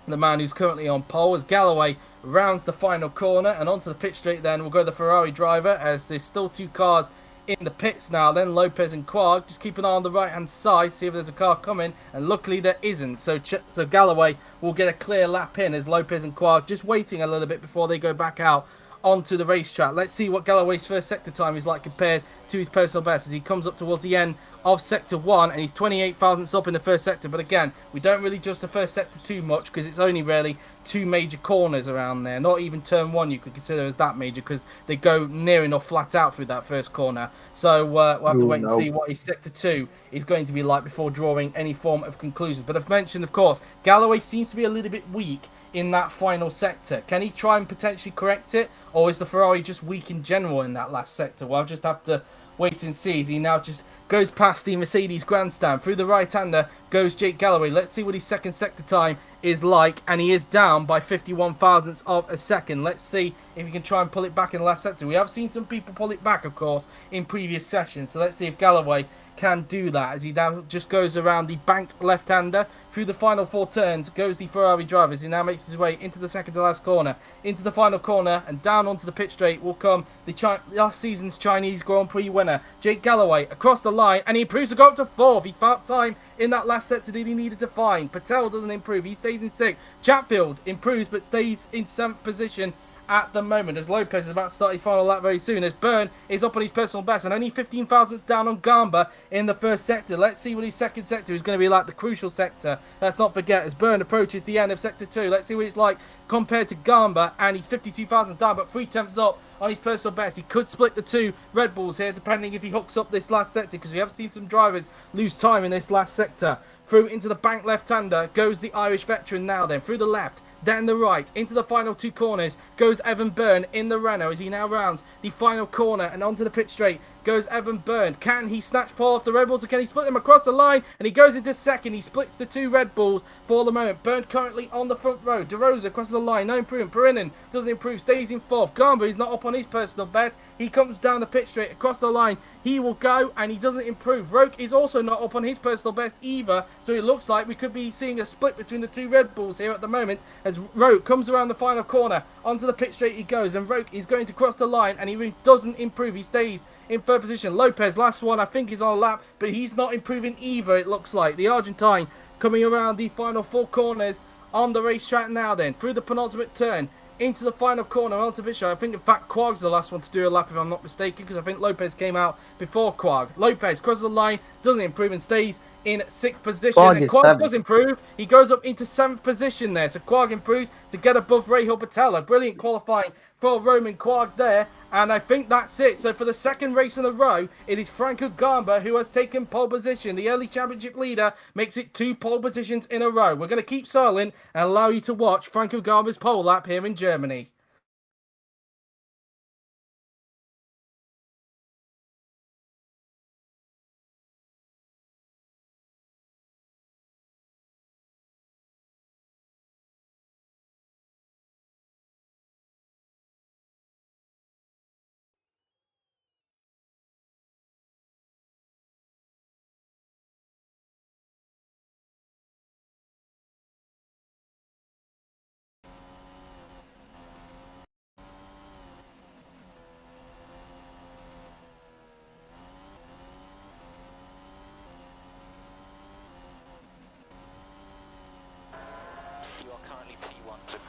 [SPEAKER 1] The man who's currently on pole, as Galloway rounds the final corner and onto the pit straight. Then we'll go the Ferrari driver, as there's still 2 cars in the pits now. Then Lopez and Quark, just keep an eye on the right hand side, see if there's a car coming, and luckily there isn't. So Galloway will get a clear lap in as Lopez and Quark just waiting a little bit before they go back out onto the racetrack. Let's see what Galloway's first sector time is like compared to his personal best as he comes up towards the end of sector 1, and he's 28 thousandths up in the first sector. But again, we don't really judge the first sector too much because it's only really 2 major corners around there. Not even turn 1 you could consider as that major because they go near enough flat out through that first corner. So we'll have to wait and see what his sector 2 is going to be like before drawing any form of conclusions. But I've mentioned, of course, Galloway seems to be a little bit weak in that final sector. Can he try and potentially correct it, or is the Ferrari just weak in general in that last sector? Well, I'll just have to wait and see as he now just goes past the Mercedes grandstand. Through the right-hander goes Jake Galloway. Let's see what his second sector time is like, and he is down by 51 thousandths of a second. Let's see if he can try and pull it back in the last sector. We have seen some people pull it back, of course, in previous sessions, so let's see if Galloway can do that as he now just goes around the banked left-hander. Through the final 4 turns goes the Ferrari driver as he now makes his way into the second to last corner, into the final corner, and down onto the pit straight will come the last season's Chinese Grand Prix winner, Jake Galloway, across the line, and he improves to go up to 4th. He found time in that last sector that he needed to find. Patel doesn't improve, he stays in 6th. Chatfield improves but stays in 7th position at the moment as Lopez is about to start his final lap very soon as Byrne is up on his personal best and only 15 thousandths down on Gamba in the first sector. Let's see what his second sector is going to be like, the crucial sector. Let's not forget as Byrne approaches the end of sector 2. Let's see what it's like compared to Gamba, and he's 52 thousandths down but 3 tenths up on his personal best. He could split the 2 Red Bulls here depending if he hooks up this last sector because we have seen some drivers lose time in this last sector. Through into the bank left-hander goes the Irish veteran now then. Through the left, then the right, into the final 2 corners goes Evan Byrne in the Renault as he now rounds the final corner, and onto the pit straight goes Evan Byrne. Can he snatch pole off the Red Bulls, or can he split them across the line? And he goes into second. He splits the 2 Red Bulls for the moment. Byrne currently on the front row. De Rosa crosses the line, no improvement. Perinen doesn't improve, stays in 4th. Gamba is not up on his personal best. He comes down the pit straight across the line. He will go, and he doesn't improve. Roke is also not up on his personal best either, so it looks like we could be seeing a split between the 2 Red Bulls here at the moment as Roke comes around the final corner. Onto the pit straight he goes, and Roke is going to cross the line, and he doesn't improve. He stays in 3rd position. Lopez, last one, I think is on a lap, but he's not improving either, it looks like. The Argentine coming around the final 4 corners on the racetrack now then. Through the penultimate turn, into the final corner, onto pit straight. I think, in fact, Quarg's the last one to do a lap, if I'm not mistaken, because I think Lopez came out before Quarg. Lopez crosses the line, doesn't improve, and stays in 6th position. And Quarg does improve. He goes up into 7th position there. So Quarg improves to get above Rahul Patel. A brilliant qualifying for Roman Quarg there. And I think that's it. So for the second race in a row, it is Franco Gamba who has taken pole position. The early championship leader makes it 2 pole positions in a row. We're going to keep silent and allow you to watch Franco Gamba's pole lap here in Germany.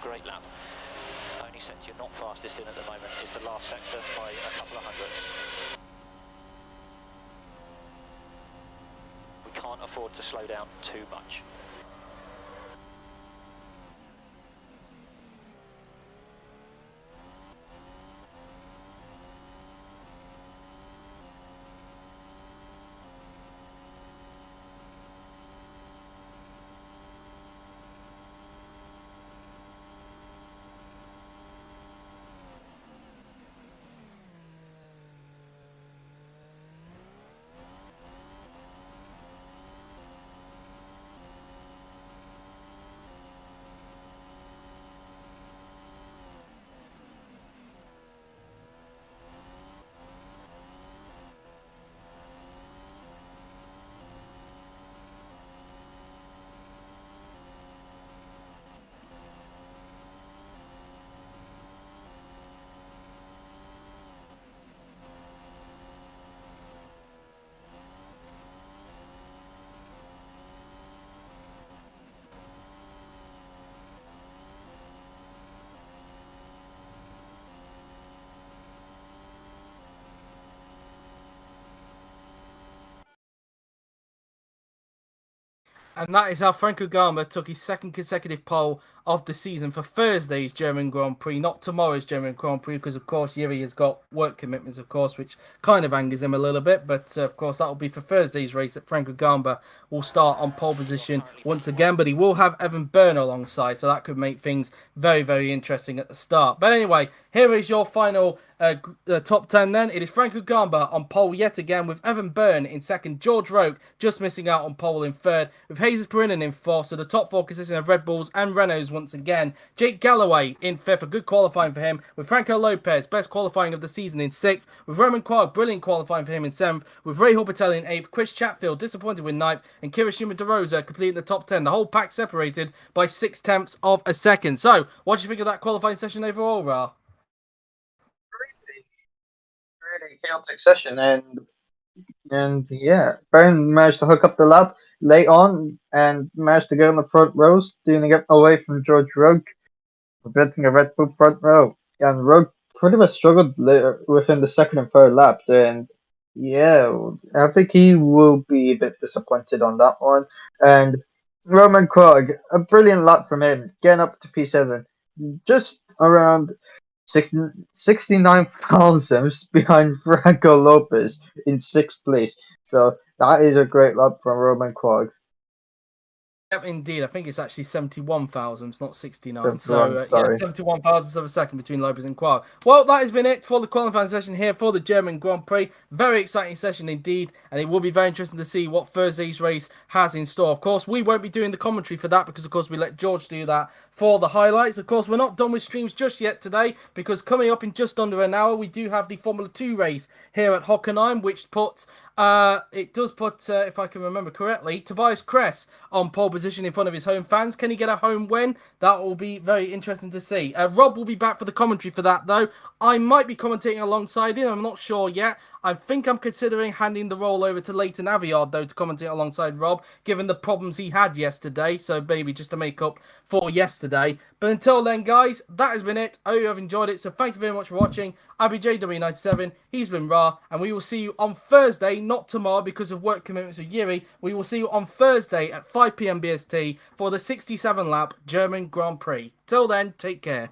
[SPEAKER 3] Great lap. Only sector you're not fastest in at the moment is the last sector by a couple of hundredths. We can't afford to slow down too much.
[SPEAKER 1] And that is how Franco Garma took his second consecutive pole of the season for Thursday's German Grand Prix, not tomorrow's German Grand Prix, because of course Yuri has got work commitments, of course, which kind of angers him a little bit. But of course that will be for Thursday's race that Franco Garma will start on pole position once again. But he will have Evan Byrne alongside, so that could make things very, very interesting at the start. But anyway, here is your final top 10 then. It is Franco Gamba on pole yet again, with Evan Byrne in second, George Roke just missing out on pole in third, with Jesus Perinen in fourth. So the top four consisting of Red Bulls and Renaults once again. Jake Galloway in fifth, a good qualifying for him, with Franco Lopez, best qualifying of the season, in sixth, with Roman Quark, brilliant qualifying for him in seventh, with Ray Horbatelli in eighth, Chris Chatfield disappointed with ninth, and Kirishima DeRosa completing the top 10. The whole pack separated by 6/10 of a second. So, what do you think of that qualifying session overall, Ra?
[SPEAKER 2] Really chaotic session, and yeah, Byrne managed to hook up the lap late on and managed to get on the front row, stealing it away from George Rugg, preventing a Red Bull front row. And Rugg pretty much struggled later within the second and third laps, and yeah, I think he will be a bit disappointed on that one. And Roman Krog, a brilliant lap from him, getting up to P7, just around 69 thousandths behind Franco Lopez in sixth place. So that is a great lap from Roman Krog.
[SPEAKER 1] Yep, indeed. I think it's actually 71 thousandths, not 69.
[SPEAKER 2] 71,
[SPEAKER 1] So,
[SPEAKER 2] sorry.
[SPEAKER 1] 71 thousandths of a second between Lopez and Quark. Well, that has been it for the qualifying session here for the German Grand Prix. Very exciting session indeed, and it will be very interesting to see what Thursday's race has in store. Of course, we won't be doing the commentary for that because, of course, we let George do that for the highlights. Of course, we're not done with streams just yet today because coming up in just under an hour, we do have the Formula 2 race here at Hockenheim, which puts, if I can remember correctly, Tobias Kress on pole position in front of his home fans. Can he get a home win? That will be very interesting to see. Rob will be back for the commentary for that, though. I might be commentating alongside him. I'm not sure yet. I think I'm considering handing the role over to Leighton Aviard, though, to commentate alongside Rob, given the problems he had yesterday. So maybe just to make up for yesterday. But until then, guys, that has been it. I hope you have enjoyed it. So thank you very much for watching. I've been JW97. He's been Ra. And we will see you on Thursday, not tomorrow because of work commitments with Yuri. We will see you on Thursday at 5 p.m. BST for the 67 lap German Grand Prix. Till then, take care.